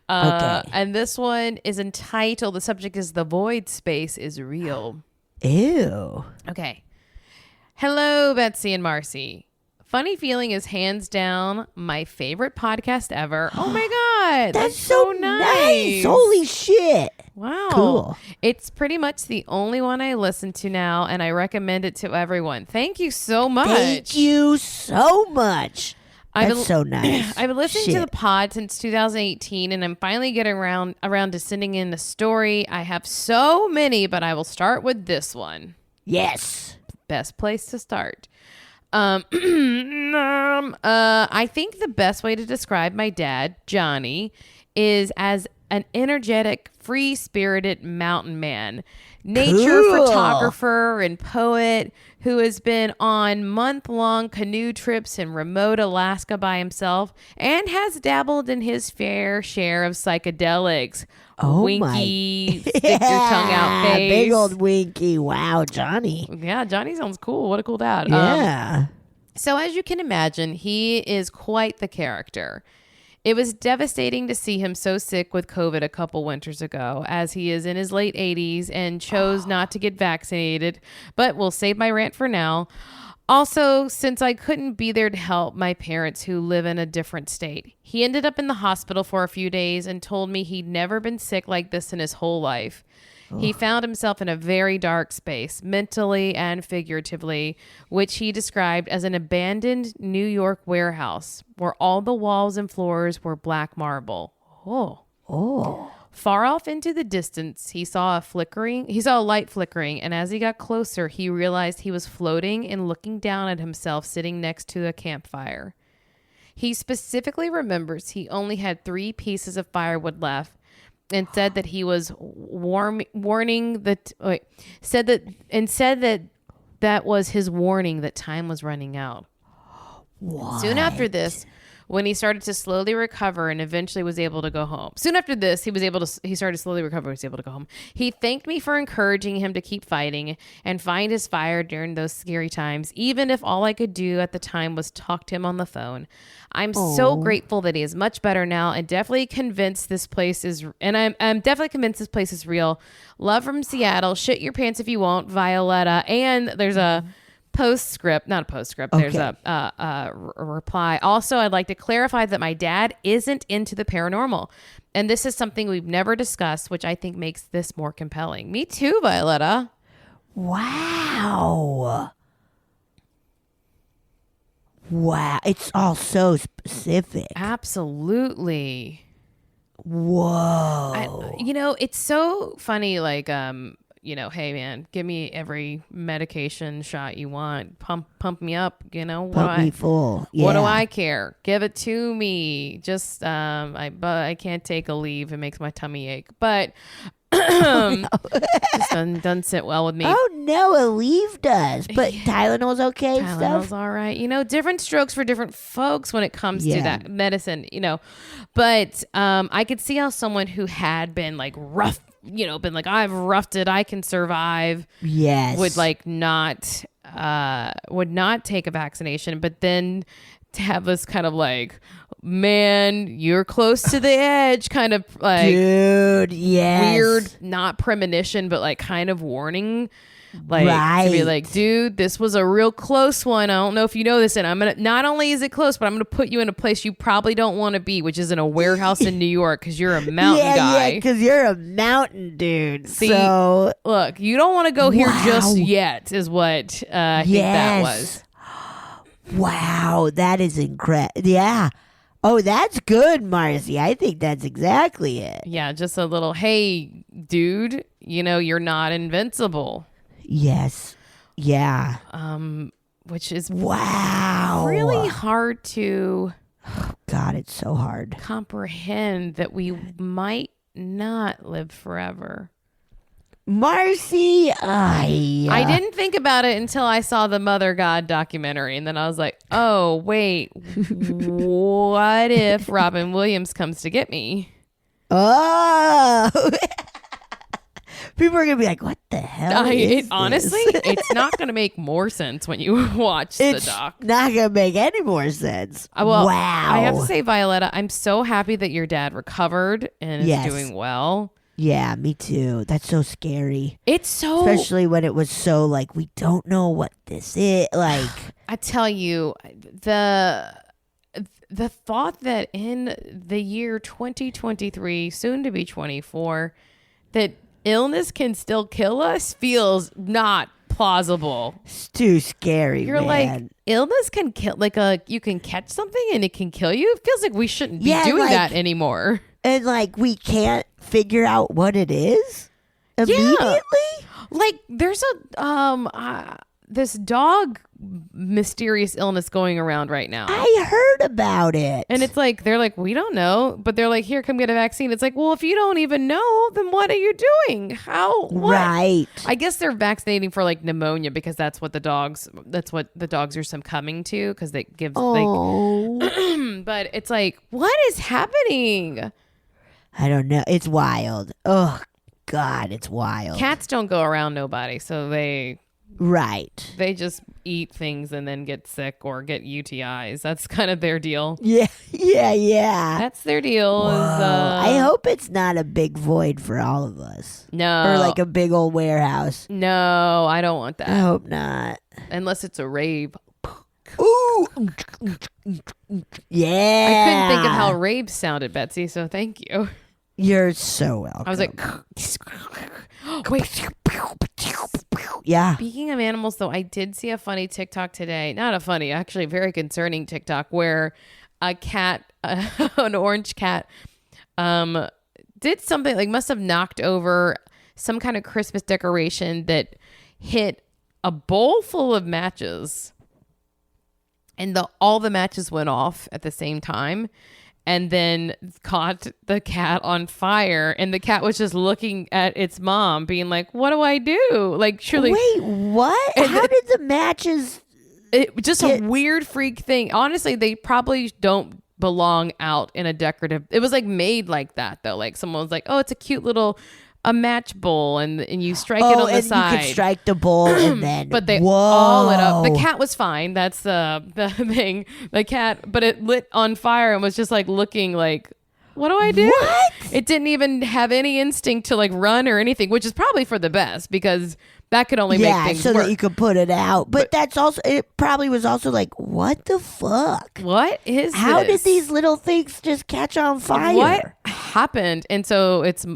Okay. And this one is entitled. The subject is "The Void Space is Real." Ew. Okay. Hello, Betsy and Marcy. Funny Feeling is hands down my favorite podcast ever. Oh my god, That's so nice. Holy shit. Wow. Cool. It's pretty much the only one I listen to now, and I recommend it to everyone. Thank you so much. Thank you so much. I've That's been- so nice. I've been listening to Shit. the pod since 2018, and I'm finally getting around to sending in a story. I have so many, but I will start with this one. Yes. Best place to start. I think the best way to describe my dad, Johnny, is as an energetic, free-spirited mountain man, nature Cool. photographer and poet who has been on month-long canoe trips in remote Alaska by himself and has dabbled in his fair share of psychedelics. Oh Winky, stick your tongue out Yeah, face. Big old winky. Wow, Johnny. Yeah, Johnny sounds cool. What a cool dad. Yeah. So as you can imagine, he is quite the character. It was devastating to see him so sick with COVID a couple winters ago, as he is in his late 80s and chose not to get vaccinated, but we'll save my rant for now. Also, since I couldn't be there to help my parents who live in a different state, he ended up in the hospital for a few days and told me he'd never been sick like this in his whole life. He found himself in a very dark space, mentally and figuratively, which he described as an abandoned New York warehouse where all the walls and floors were black marble. Oh. Far off into the distance, he saw a light flickering, and as he got closer, he realized he was floating and looking down at himself sitting next to a campfire. He specifically remembers he only had 3 pieces of firewood left and said that he was said that was his warning that time was running out. Soon after this, when he started to slowly recover and eventually was able to go home. Soon after this, he started to slowly recover and was able to go home. He thanked me for encouraging him to keep fighting and find his fire during those scary times, even if all I could do at the time was talk to him on the phone. I'm so grateful that he is much better now and definitely convinced this place is, and I'm definitely convinced this place is real. Love from Seattle. Shit your pants if you won't, Violeta. And there's a postscript, not a postscript. There's a reply. Also, I'd like to clarify that my dad isn't into the paranormal, and this is something we've never discussed, which I think makes this more compelling. Me too, Violeta. Wow. Wow. It's all so specific. Absolutely. Whoa. It's so funny. Like, hey man, give me every medication shot you want. Pump me up. Pump me full. Yeah. What do I care? Give it to me. Just, but I can't take a leave. It makes my tummy ache. But just doesn't sit well with me. Oh no, a leave does. But Tylenol's okay. Tylenol's all right. different strokes for different folks when it comes to that medicine, But I could see how someone who had been like rough, been like, I've roughed it, I can survive. Yes. Would like not take a vaccination, but then to have this kind of like, man, you're close to the edge kind of like, dude, yes. Weird, not premonition, but like kind of warning. Like to be like, dude, this was a real close one. I don't know if you know this, and I'm gonna, not only is it close, but I'm gonna put you in a place you probably don't want to be, which is in a warehouse in New York, because you're a mountain guy. Yeah, because you're a mountain dude. See, so look, you don't want to go here just yet, is what I think that was. Wow, that is incredible. Yeah. Oh, that's good, Marcy. I think that's exactly it. Yeah, just a little, hey, dude, you're not invincible. Yes. Yeah. Which is wow, really hard to God, it's so hard. comprehend, that we might not live forever. Marcy, I didn't think about it until I saw the Mother God documentary, and then I was like, oh wait, what if Robin Williams comes to get me? Oh. People are gonna be like, "What the hell?" Honestly, it's not gonna make more sense when you watch the doc. Not gonna make any more sense. Well, wow! I have to say, Violeta, I'm so happy that your dad recovered and is doing well. Yeah, me too. That's so scary. It's so, especially when it was so like, we don't know what this is. Like, I tell you, the thought that in the year 2023, soon to be 24, that illness can still kill us feels not plausible. It's too scary. You're man. like, illness can kill, like you can catch something and it can kill you. It feels like we shouldn't be doing that anymore. And like, we can't figure out what it is immediately. Yeah. Like, there's this dog mysterious illness going around right now. I heard about it. And it's like, they're like, we don't know. But they're like, here, come get a vaccine. It's like, well, if you don't even know, then what are you doing? How? What? Right. I guess they're vaccinating for like pneumonia, because that's what the dogs are succumbing to, because it gives like, but it's like, what is happening? I don't know. It's wild. Oh God, it's wild. Cats don't go around nobody, so they just eat things and then get sick or get UTIs. That's kind of their deal. Yeah. That's their deal. I hope it's not a big void for all of us. No. Or like a big old warehouse. No, I don't want that. I hope not. Unless it's a rave. Ooh. Yeah. I couldn't think of how raves sounded, Betsy, so thank you. You're so welcome. I was like, wait. Yeah. Speaking of animals, though, I did see a funny TikTok today. Not a funny, actually very concerning TikTok, where a cat, an orange cat, did something, like must have knocked over some kind of Christmas decoration that hit a bowl full of matches. And all the matches went off at the same time, and then caught the cat on fire. And the cat was just looking at its mom, being like, what do I do? Like, surely. Wait, what? How did the matches? A weird freak thing. Honestly, they probably don't belong out in a decorative. It was like made like that, though. Like, someone was like, oh, it's a cute little a match bowl, and you strike it on the side. You could strike the bowl and then. But they all lit up. The cat was fine. That's the thing. The cat, but it lit on fire and was just like looking like, what do I do? What? It didn't even have any instinct to like run or anything, which is probably for the best, because That could only make things so worse. that you could put it out. But that's also, it probably was also like, what the fuck? What is How this? did these little things just catch on fire? What happened? And so its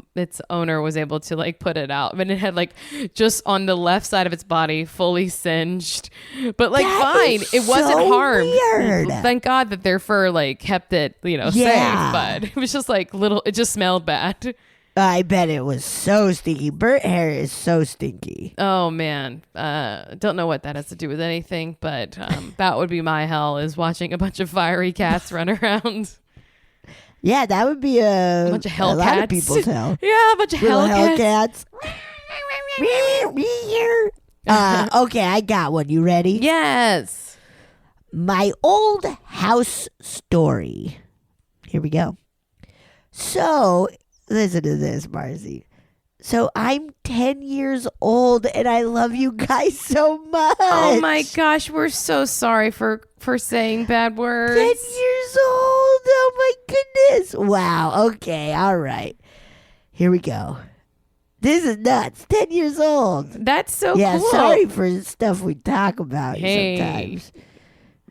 owner was able to like put it out, but it had like just on the left side of its body fully singed, but like That fine, is it wasn't so harmed. weird. Thank God that their fur like kept it, Yeah. safe. But it was just like little. It just smelled bad. I bet it was so stinky. Burnt hair is so stinky. Oh man, don't know what that has to do with anything, but that would be my hell, is watching a bunch of fiery cats run around. Yeah, that would be a bunch of hell lot cats. of people's hell. Yeah, a bunch of Little hell cats. Okay, I got one. You ready? Yes. My old house story. Here we go. So, listen to this, Marcy. So, I'm 10 years old and I love you guys so much. Oh my gosh, we're so sorry for saying bad words. 10 years old. Oh my goodness. Wow. Okay. All right. Here we go. This is nuts. 10 years old. That's so Yeah, cool. sorry for stuff we talk about Hey. sometimes.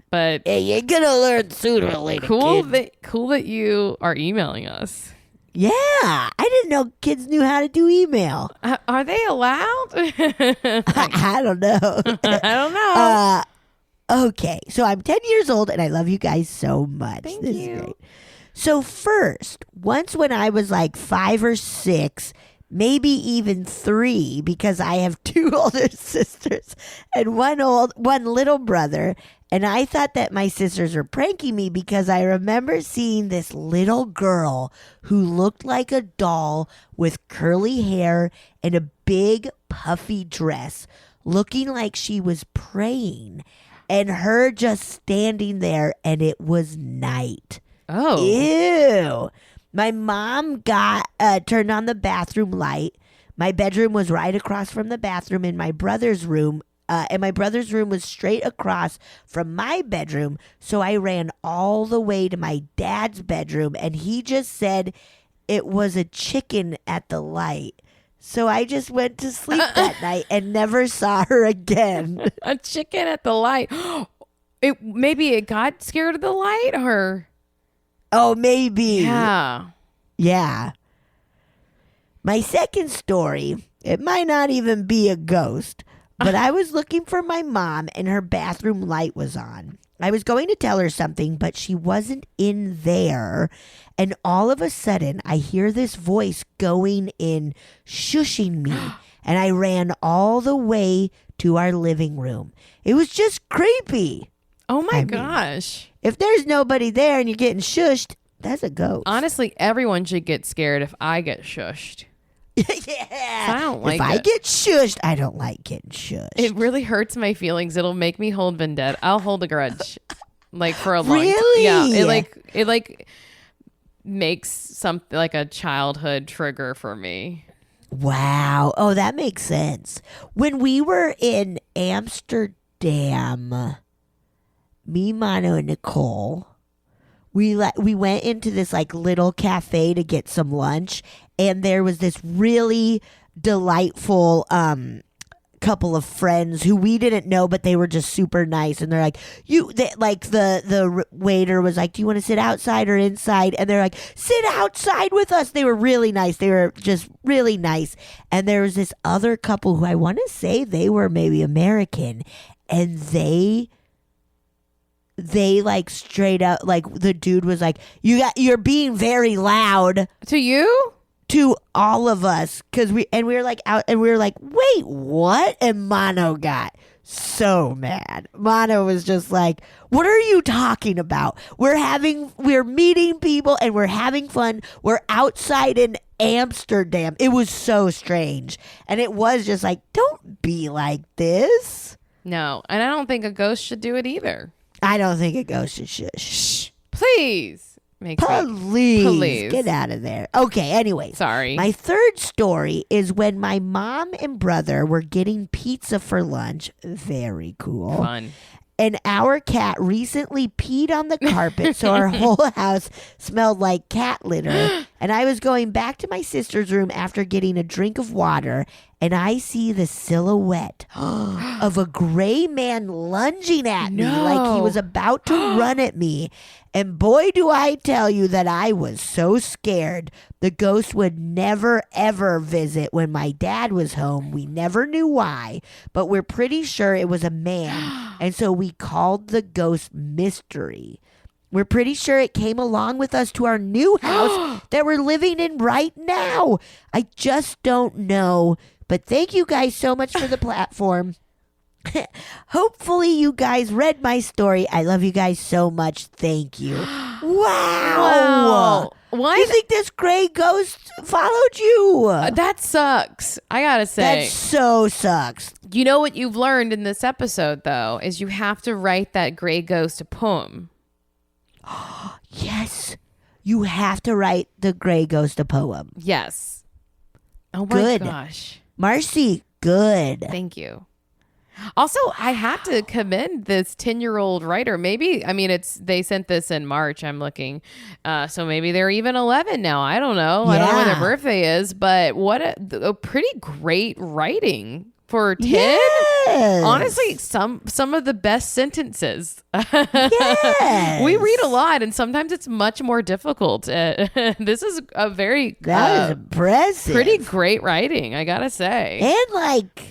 But Hey, you're gonna learn sooner or later. cool kid. that you are emailing us. Yeah, I didn't know kids knew how to do email. Are they allowed? I don't know. I don't know. Okay, so I'm 10 years old and I love you guys so much. Thank This you. is great. So first, once when I was like 5 or 6, maybe even 3, because I have 2 older sisters and one little brother, and I thought that my sisters were pranking me because I remember seeing this little girl who looked like a doll with curly hair and a big puffy dress, looking like she was praying, and her just standing there, and it was night. Oh. Ew. My mom turned on the bathroom light. My bedroom was right across from the bathroom in my brother's room. And my brother's room was straight across from my bedroom. So I ran all the way to my dad's bedroom, and he just said it was a chicken at the light. So I just went to sleep that night and never saw her again. A chicken at the light. Maybe it got scared of the light, or Oh, maybe. yeah. Yeah. My second story, it might not even be a ghost, but I was looking for my mom and her bathroom light was on. I was going to tell her something, but she wasn't in there. And all of a sudden, I hear this voice going in, shushing me. And I ran all the way to our living room. It was just creepy. Oh my I mean- gosh. If there's nobody there and you're getting shushed, that's a ghost. Honestly, everyone should get scared if I get shushed. Yeah. I don't like if I it. get shushed, I don't like getting shushed. It really hurts my feelings. It'll make me hold vendetta. I'll hold a grudge, like for a long. Really? Yeah. It like makes something like a childhood trigger for me. Wow. Oh, that makes sense. When we were in Amsterdam, me, Mono, and Nicole, we went into this like little cafe to get some lunch, and there was this really delightful couple of friends who we didn't know, but they were just super nice. And they're like, the waiter was like, do you want to sit outside or inside? And they're like, sit outside with us. They were really nice. They were just really nice. And there was this other couple who I want to say they were maybe American, and they like straight up, like the dude was like, you're being very loud To you? to all of us, because we were like out, and we were like, wait, what? And Mono got so mad. Mono was just like, what are you talking about? We're meeting people and we're having fun. We're outside in Amsterdam. It was so strange. And it was just like, don't be like this. No, and I don't think a ghost should do it either. I don't think it goes to shush. Please. Makes me Please get out of there. Okay, anyways. sorry. My third story is when my mom and brother were getting pizza for lunch. Very cool. Fun. And our cat recently peed on the carpet, so our whole house smelled like cat litter. And I was going back to my sister's room after getting a drink of water, and I see the silhouette of a gray man lunging at me like he was about to run at me. And boy, do I tell you that I was so scared. The ghost would never, ever visit when my dad was home. We never knew why, but we're pretty sure it was a man. And so we called the ghost Mystery. We're pretty sure it came along with us to our new house that we're living in right now. I just don't know. But thank you guys so much for the platform. Hopefully you guys read my story. I love you guys so much. Thank you. Wow. Why You think this gray ghost followed you? that sucks. I gotta say. That so sucks. You know what you've learned in this episode, though, is you have to write that gray ghost a poem. Yes. You have to write the gray ghost a poem. Yes. Oh my Good. gosh. Marcy, good. Thank you. Also, I have to commend this 10-year-old writer. Maybe, I mean, they sent this in March, I'm looking. So maybe they're even 11 now. I don't know. I don't know when their birthday is, but what a pretty great writing for 10. Yes. Honestly, some of the best sentences. Yes. We read a lot, and sometimes it's much more difficult. This is a very That is impressive. pretty great writing, I gotta say. And like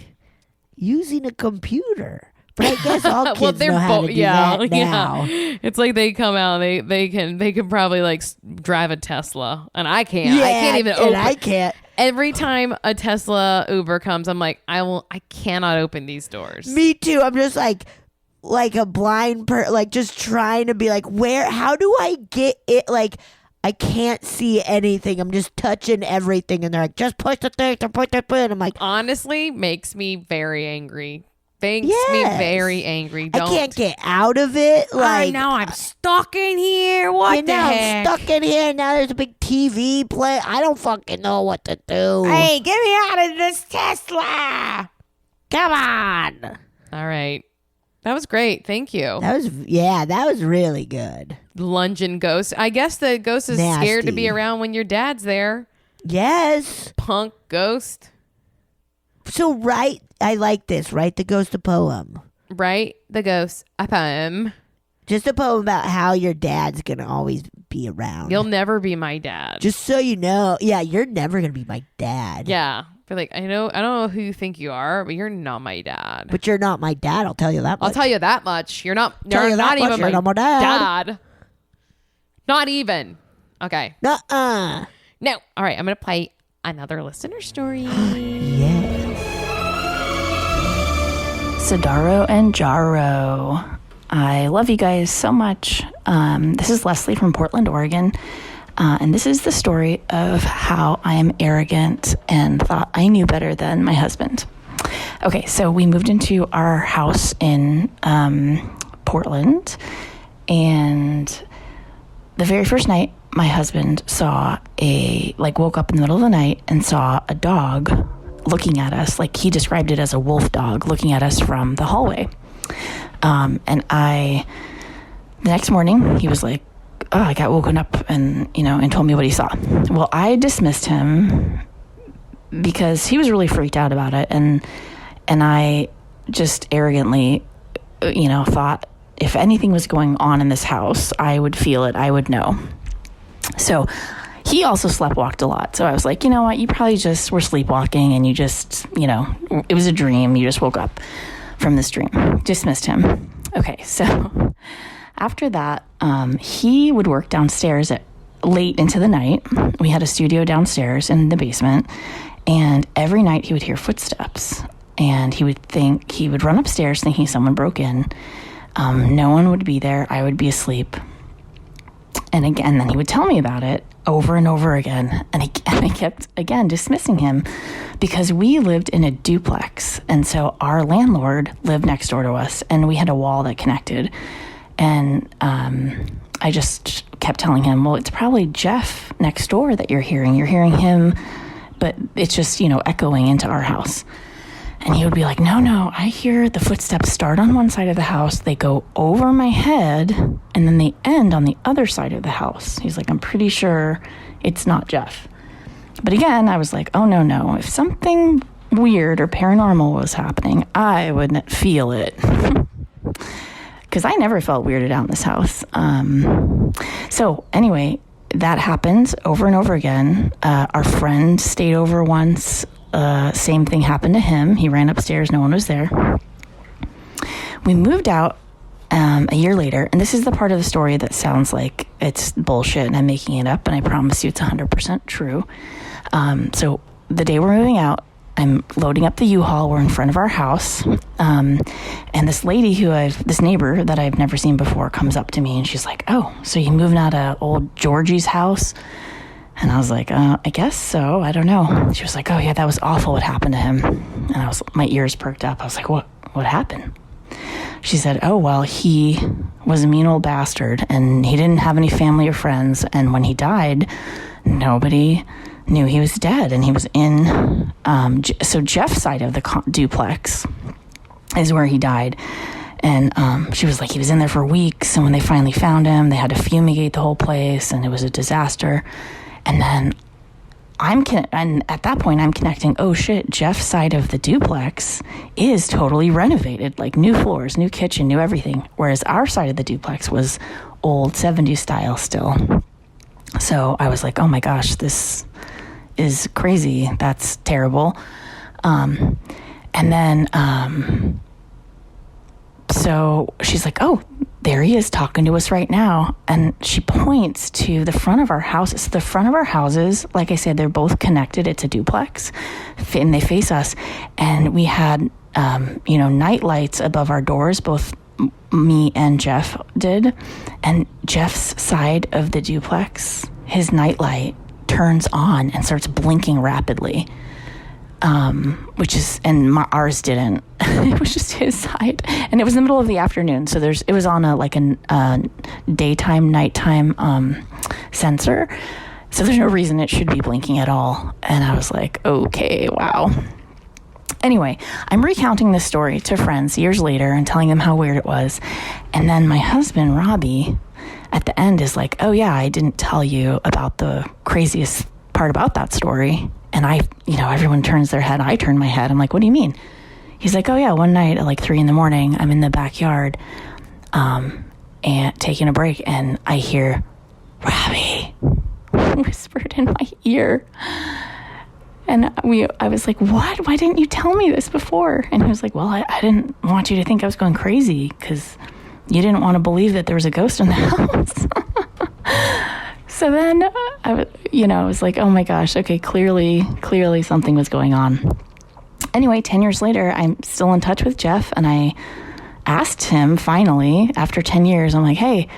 using a computer. But I guess all kids know how to do that now. Yeah. It's like they come out, they can probably like drive a Tesla, and I can't. I can't even open. And I can't. Every time a Tesla Uber comes, I'm like, I cannot open these doors. Me too. I'm just like a blind like just trying to be like, how do I get it? Like, I can't see anything. I'm just touching everything, and they're like, just push the thing to push the button. I'm like, Honestly, makes me very angry. Makes me Yes. very angry. I can't get out of it. Like, now I'm stuck in here. What the now heck? I'm stuck in here. Now there's a big TV play. I don't fucking know what to do. Hey, get me out of this Tesla. Come on. All right. That was great. Thank you. That was really good. Lunging ghost. I guess the ghost is scared to be Nasty. around when your dad's there. Yes. Punk ghost. So I like this. Write the ghost a poem. Right? The ghost. A poem. Just a poem about how your dad's gonna always be around. You'll never be my dad. Just so you know, yeah, you're never gonna be my dad. Yeah. But like, I don't know who you think you are, but you're not my dad. But you're not my dad. I'll tell you that much. I'll tell you that much. You're not Tell you that much, even you're not my dad. dad. Not even. Okay. Nuh-uh. No. All right. I'm going to play another listener story. Yes. Sidaro and Jaro. I love you guys so much. This is Lesley from Portland, Oregon. And this is the story of how I am arrogant and thought I knew better than my husband. Okay, so we moved into our house in Portland, and the very first night, my husband woke up in the middle of the night and saw a dog looking at us. Like, he described it as a wolf dog looking at us from the hallway. And the next morning, he was like, oh, I got woken up and told me what he saw. Well, I dismissed him because he was really freaked out about it. And I just arrogantly, thought if anything was going on in this house, I would feel it. I would know. So he also sleptwalked a lot. So I was like, you know what? You probably just were sleepwalking and you just, it was a dream. You just woke up from this dream. Dismissed him. Okay. So after that, he would work downstairs late into the night. We had a studio downstairs in the basement, and every night he would hear footsteps, and he would run upstairs thinking someone broke in. No one would be there. I would be asleep. And then he would tell me about it over and over again. And I kept, again, dismissing him because we lived in a duplex. And so our landlord lived next door to us, and we had a wall that connected. And I just kept telling him, well, it's probably Jeff next door that you're hearing. You're hearing him, but it's just, echoing into our house. And he would be like, no, I hear the footsteps start on one side of the house. They go over my head, and then they end on the other side of the house. He's like, I'm pretty sure it's not Jeff. But again, I was like, oh, no. If something weird or paranormal was happening, I wouldn't feel it. Because I never felt weirded out in this house. So anyway, that happens over and over again. Our friend stayed over once. Same thing happened to him. He ran upstairs. No one was there. We moved out a year later, and this is the part of the story that sounds like it's bullshit and I'm making it up, and I promise you it's 100% true. So the day we're moving out, I'm loading up the U-Haul. We're in front of our house. And this lady this neighbor that I've never seen before comes up to me and she's like, "Oh, so you moving out of old Georgie's house?" And I was like, I guess so. I don't know. She was like, "Oh yeah, that was awful what happened to him." And my ears perked up. I was like, what happened? She said, "Oh, well, he was a mean old bastard and he didn't have any family or friends. And when he died, nobody knew he was dead, and he was in so Jeff's side of the duplex is where he died." And she was like, he was in there for weeks, and when they finally found him, they had to fumigate the whole place, and it was a disaster. And then and at that point I'm connecting, oh shit, Jeff's side of the duplex is totally renovated, like new floors, new kitchen, new everything, whereas our side of the duplex was old 70s style still. So I was like, oh my gosh, this is crazy. That's terrible. And then, so she's like, "Oh, there he is talking to us right now." And she points to the front of our house. So the front of our houses, like I said, they're both connected. It's a duplex and they face us. And we had, night lights above our doors, both me and Jeff did. And Jeff's side of the duplex, his night light turns on and starts blinking rapidly, ours didn't. It was just his side, and it was in the middle of the afternoon, so it was on a daytime nighttime sensor, so there's no reason it should be blinking at all. And I was like, okay, wow. Anyway, I'm recounting this story to friends years later and telling them how weird it was, and then my husband Robbie at the end is like, "Oh yeah, I didn't tell you about the craziest part about that story." And everyone turns their head. I turn my head. I'm like, "What do you mean?" He's like, "Oh yeah, one night at like 3 a.m, I'm in the backyard, and taking a break, and I hear Robbie whispered in my ear." And I was like, "What? Why didn't you tell me this before?" And he was like, "Well, I didn't want you to think I was going crazy because you didn't want to believe that there was a ghost in the house." So then I was like, oh my gosh, okay, clearly something was going on. Anyway, 10 years later, I'm still in touch with Jeff, and I asked him finally, after 10 years, I'm like, "Hey,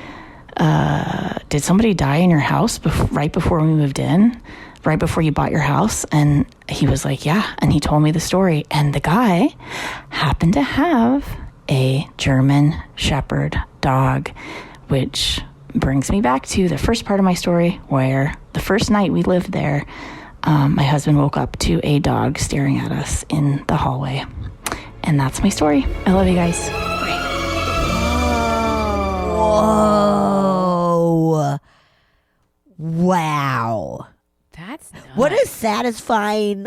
did somebody die in your house right before we moved in? Right before you bought your house?" And he was like, "Yeah." And he told me the story. And the guy happened to have a German Shepherd dog, which brings me back to the first part of my story, where the first night we lived there, my husband woke up to a dog staring at us in the hallway. And that's my story. I love you guys. Whoa. Wow. That's nuts. What a satisfying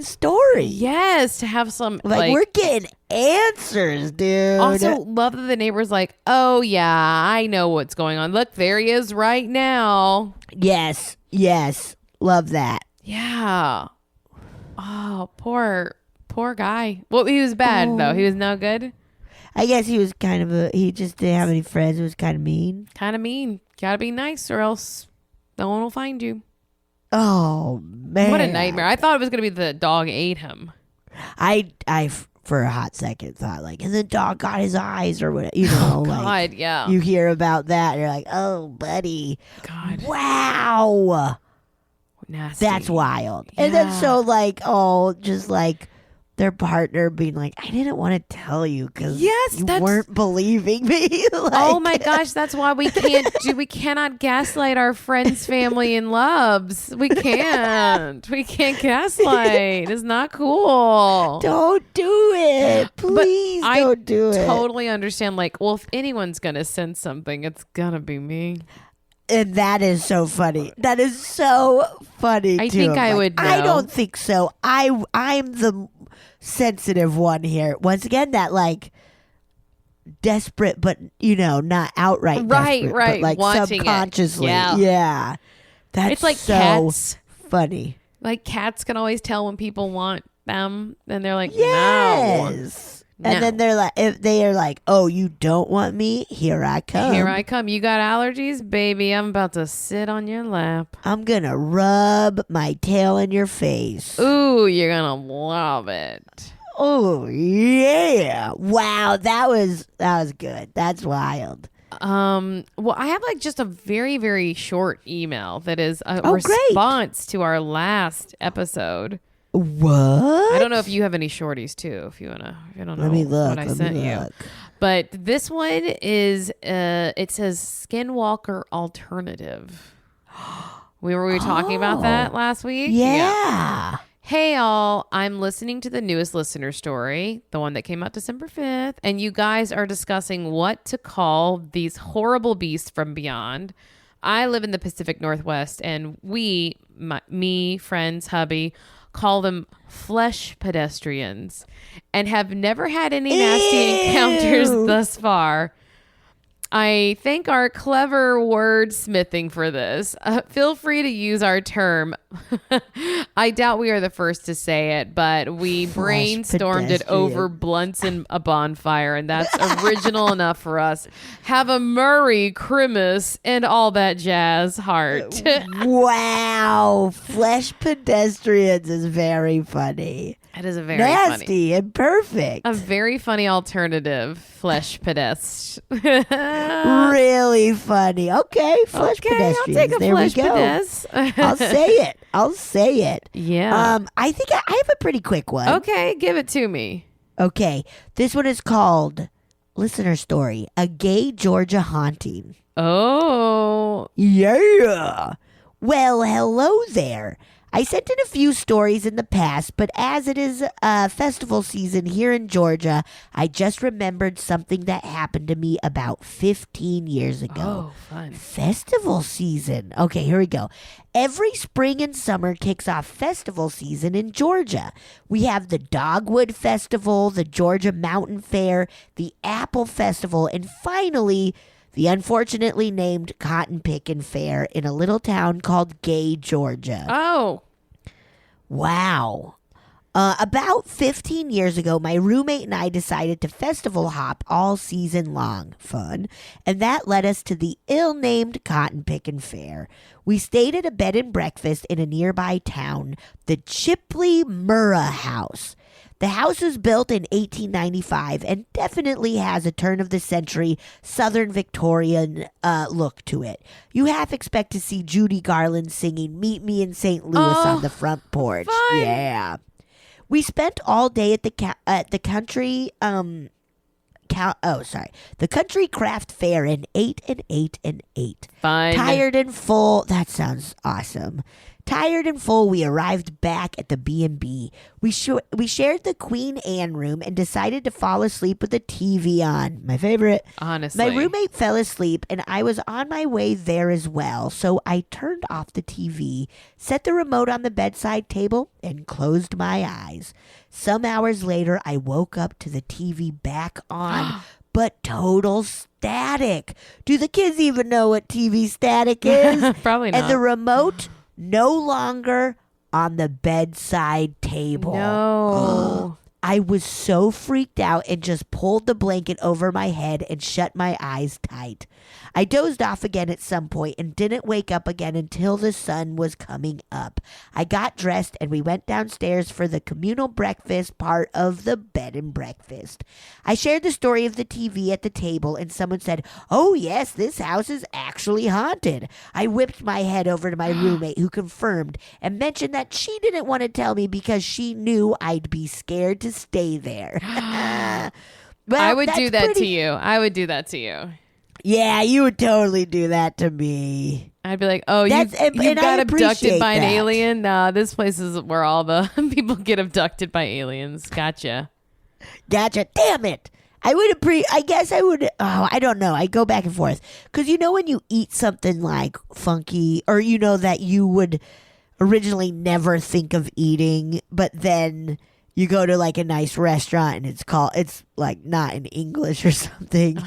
story. Yes, to have some Like we're getting answers, dude. Also, love that the neighbor's like, "Oh yeah, I know what's going on. Look, there he is right now." Yes. Love that. Yeah. Oh, poor guy. Well, he was bad though. He was no good. I guess he was he just didn't have any friends. It was kind of mean. Gotta be nice or else no one will find you. Oh man, what a nightmare. I thought it was gonna be the dog ate him. I for a hot second thought like, and the dog got his eyes or what, God, like, yeah. You hear about that and you're like, oh buddy, God, wow, nasty. That's wild. Yeah. And then just like their partner being like, I didn't want to tell you because you weren't believing me. Oh my gosh, that's why we cannot gaslight our friends, family, and loves. We can't gaslight. It's not cool. Don't do it. Please don't do it. I totally understand. Like, well, if anyone's gonna send something, it's gonna be me. And that is so funny. That is so funny. I think I would know. I don't think so. I'm the sensitive one here. Once again, that like desperate, but not outright Right, desperate, right. but like Wanting it. subconsciously. Yeah. Yeah. That's It's like so cats. funny. Like cats can always tell when people want them, and they're like, no. Yes. And then they're like, if they are like, oh, you don't want me? Here I come. Here I come. You got allergies? Baby, I'm about to sit on your lap. I'm going to rub my tail in your face. Ooh, you're going to love it. Oh, yeah. Wow, that was good. That's wild. Well, I have like just a very, very short email that is a great. response to our last episode. What? I don't know if you have any shorties too, if you don't know Let me look. what I sent you. But this one is it says Skinwalker Alternative. We were talking about that last week. Yeah. Hey all, I'm listening to the newest listener story, the one that came out December 5th, and you guys are discussing what to call these horrible beasts from beyond. I live in the Pacific Northwest, and me, friends, hubby, call them flesh pedestrians and have never had any nasty encounters thus far. I thank our clever wordsmithing for this. Feel free to use our term. I doubt we are the first to say it, but we brainstormed it over blunts and a bonfire, and that's original enough for us. Have a Murray, Christmas, and all that jazz heart. Wow. Flesh pedestrians is very funny. It is a very nasty and perfect. A very funny alternative, flesh pedest. Really funny. Okay, flesh pedestrians. I'll take a there flesh we go. pedest. I'll say it. Yeah. I think I have a pretty quick one. Okay, give it to me. Okay, this one is called Listener Story: A Gay Georgia Haunting. Oh. Yeah. Well, hello there. I sent in a few stories in the past, but as it is festival season here in Georgia, I just remembered something that happened to me about 15 years ago. Oh, fun. Festival season. Okay, here we go. Every spring and summer kicks off festival season in Georgia. We have the Dogwood Festival, the Georgia Mountain Fair, the Apple Festival, and finally, the unfortunately named Cotton Pickin' Fair in a little town called Gay, Georgia. Oh. Wow. About 15 years ago, my roommate and I decided to festival hop all season long. Fun. And that led us to the ill-named Cotton Pickin' Fair. We stayed at a bed and breakfast in a nearby town, the Chipley Murrah House. The house was built in 1895 and definitely has a turn-of-the-century Southern Victorian look to it. You half expect to see Judy Garland singing Meet Me in St. Louis on the front porch. Fun. Yeah. We spent all day at the country the Country Craft Fair and ate and ate and ate. Fun. Tired and full. That sounds awesome. Tired and full, we arrived back at the B&B. We shared the Queen Anne room and decided to fall asleep with the TV on. My favorite. Honestly. My roommate fell asleep, and I was on my way there as well. So I turned off the TV, set the remote on the bedside table, and closed my eyes. Some hours later, I woke up to the TV back on, but total static. Do the kids even know what TV static is? Probably not. And the remote no longer on the bedside table. No. I was so freaked out and just pulled the blanket over my head and shut my eyes tight. I dozed off again at some point and didn't wake up again until the sun was coming up. I got dressed and we went downstairs for the communal breakfast part of the bed and breakfast. I shared the story of the TV at the table and someone said, "Oh yes, this house is actually haunted." I whipped my head over to my roommate who confirmed and mentioned that she didn't want to tell me because she knew I'd be scared to stay there. Well, I would that's do that pretty- to you. I would do that to you. Yeah, you would totally do that to me. I'd be like, oh, you And I got abducted appreciate by an that. alien? Nah, this place is where all the people get abducted by aliens. Gotcha. Gotcha. Damn it. I guess I would. Oh, I don't know. I go back and forth because when you eat something like funky, or that you would originally never think of eating, but then you go to like a nice restaurant and it's like not in English or something,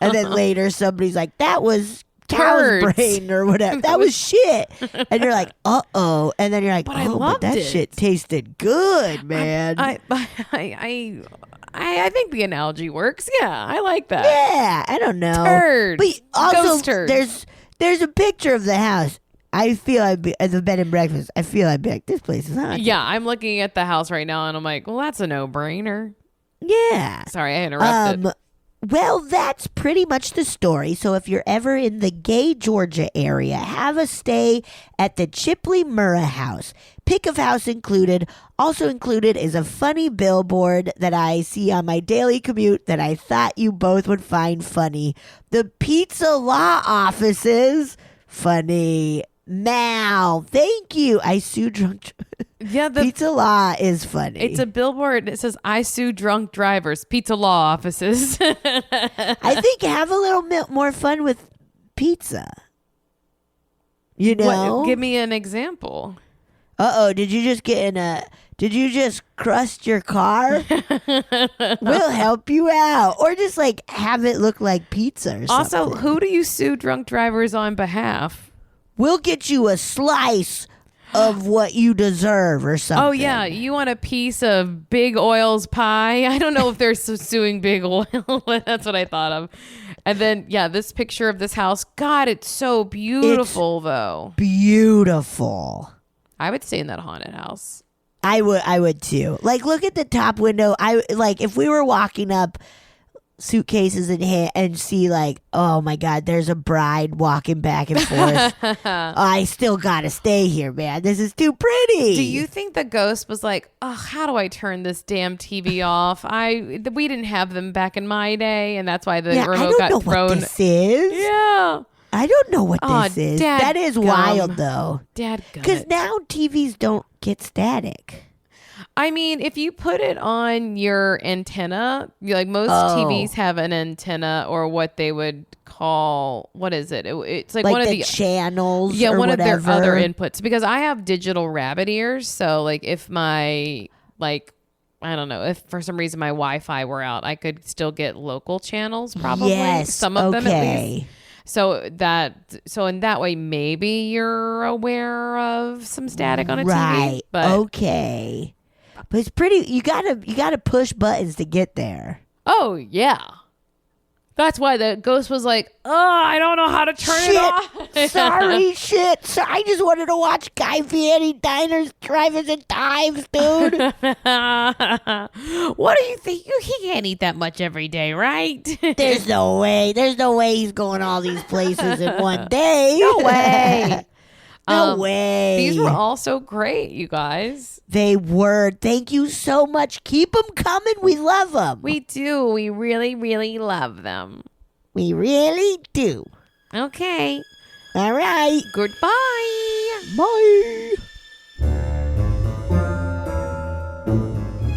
and then later somebody's like, that was cow's Birds. brain or whatever. That was shit, and you're like, uh-oh, and then you're like, But I but loved that it. shit tasted good, man. I think the analogy works. Yeah, I like that. Yeah, I don't know. Turds. But also, Ghost turds. there's a picture of the house. I feel at the bed and breakfast. I feel I'd be like, this place is haunted. Yeah, I'm looking at the house right now, and I'm like, well, that's a no-brainer. Yeah. Sorry, I interrupted. Well, that's pretty much the story. So if you're ever in the Gay, Georgia area, have a stay at the Chipley Murrah House. Pick of house included. Also included is a funny billboard that I see on my daily commute that I thought you both would find funny. The pizza law offices. Funny. Now, thank you. I sue drunk. Yeah, Pizza law is funny. it's a billboard. It says, I sue drunk drivers, pizza law offices. I think have a little more fun with pizza. Give me an example. Did you just crust your car? We'll help you out. Or just like have it look like pizza or something. Also, who do you sue drunk drivers on behalf? We'll get you a slice of what you deserve or something. Oh, yeah. You want a piece of Big Oil's pie? I don't know if they're suing Big Oil, but that's what I thought of. And then, yeah, this picture of this house. God, it's so beautiful, though. Beautiful. I would stay in that haunted house. I would too. Like, look at the top window. If we were walking up suitcases in hand and see like, oh my God, there's a bride walking back and forth. I still gotta stay here, man. This is too pretty. Do you think the ghost was like, oh, how do I turn this damn TV off? We didn't have them back in my day, and that's why the remote I don't got know thrown. what this is. Yeah. I don't know what this is. That is wild though. Dadgummit. Because now TVs don't get static. I mean, if you put it on your antenna, like most TVs have an antenna or what they would call, what is it? It's like one of the channels. Yeah, or one whatever. of their other inputs. Because I have digital rabbit ears, so like if my I don't know, if for some reason my Wi-Fi were out, I could still get local channels. Probably some of them at least. So in that way, maybe you're aware of some static on a TV. Right. But okay. But it's pretty. You gotta push buttons to get there. Oh yeah, that's why the ghost was like, "Oh, I don't know how to turn it off." Sorry, shit. So I just wanted to watch Guy Fieri Diners, Drivers, and Dives, dude. What do you think? He can't eat that much every day, right? There's no way. There's no way he's going all these places in one day. No way. No way. These were all so great, you guys. They were. Thank you so much. Keep them coming. We love them. We do. We really, really love them. We really do. Okay. All right. Goodbye. Bye.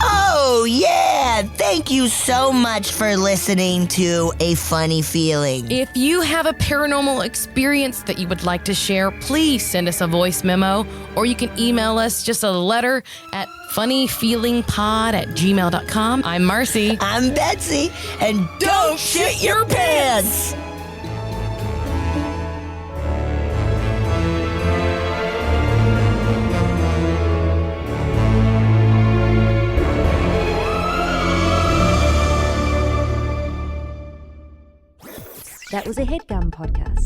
Oh, yeah. Thank you so much for listening to A Funny Feeling. If you have a paranormal experience that you would like to share, please send us a voice memo, or you can email us just a letter at funnyfeelingpod@gmail.com. I'm Marcy. I'm Betsy. And don't shit your pants. That was a headgum podcast.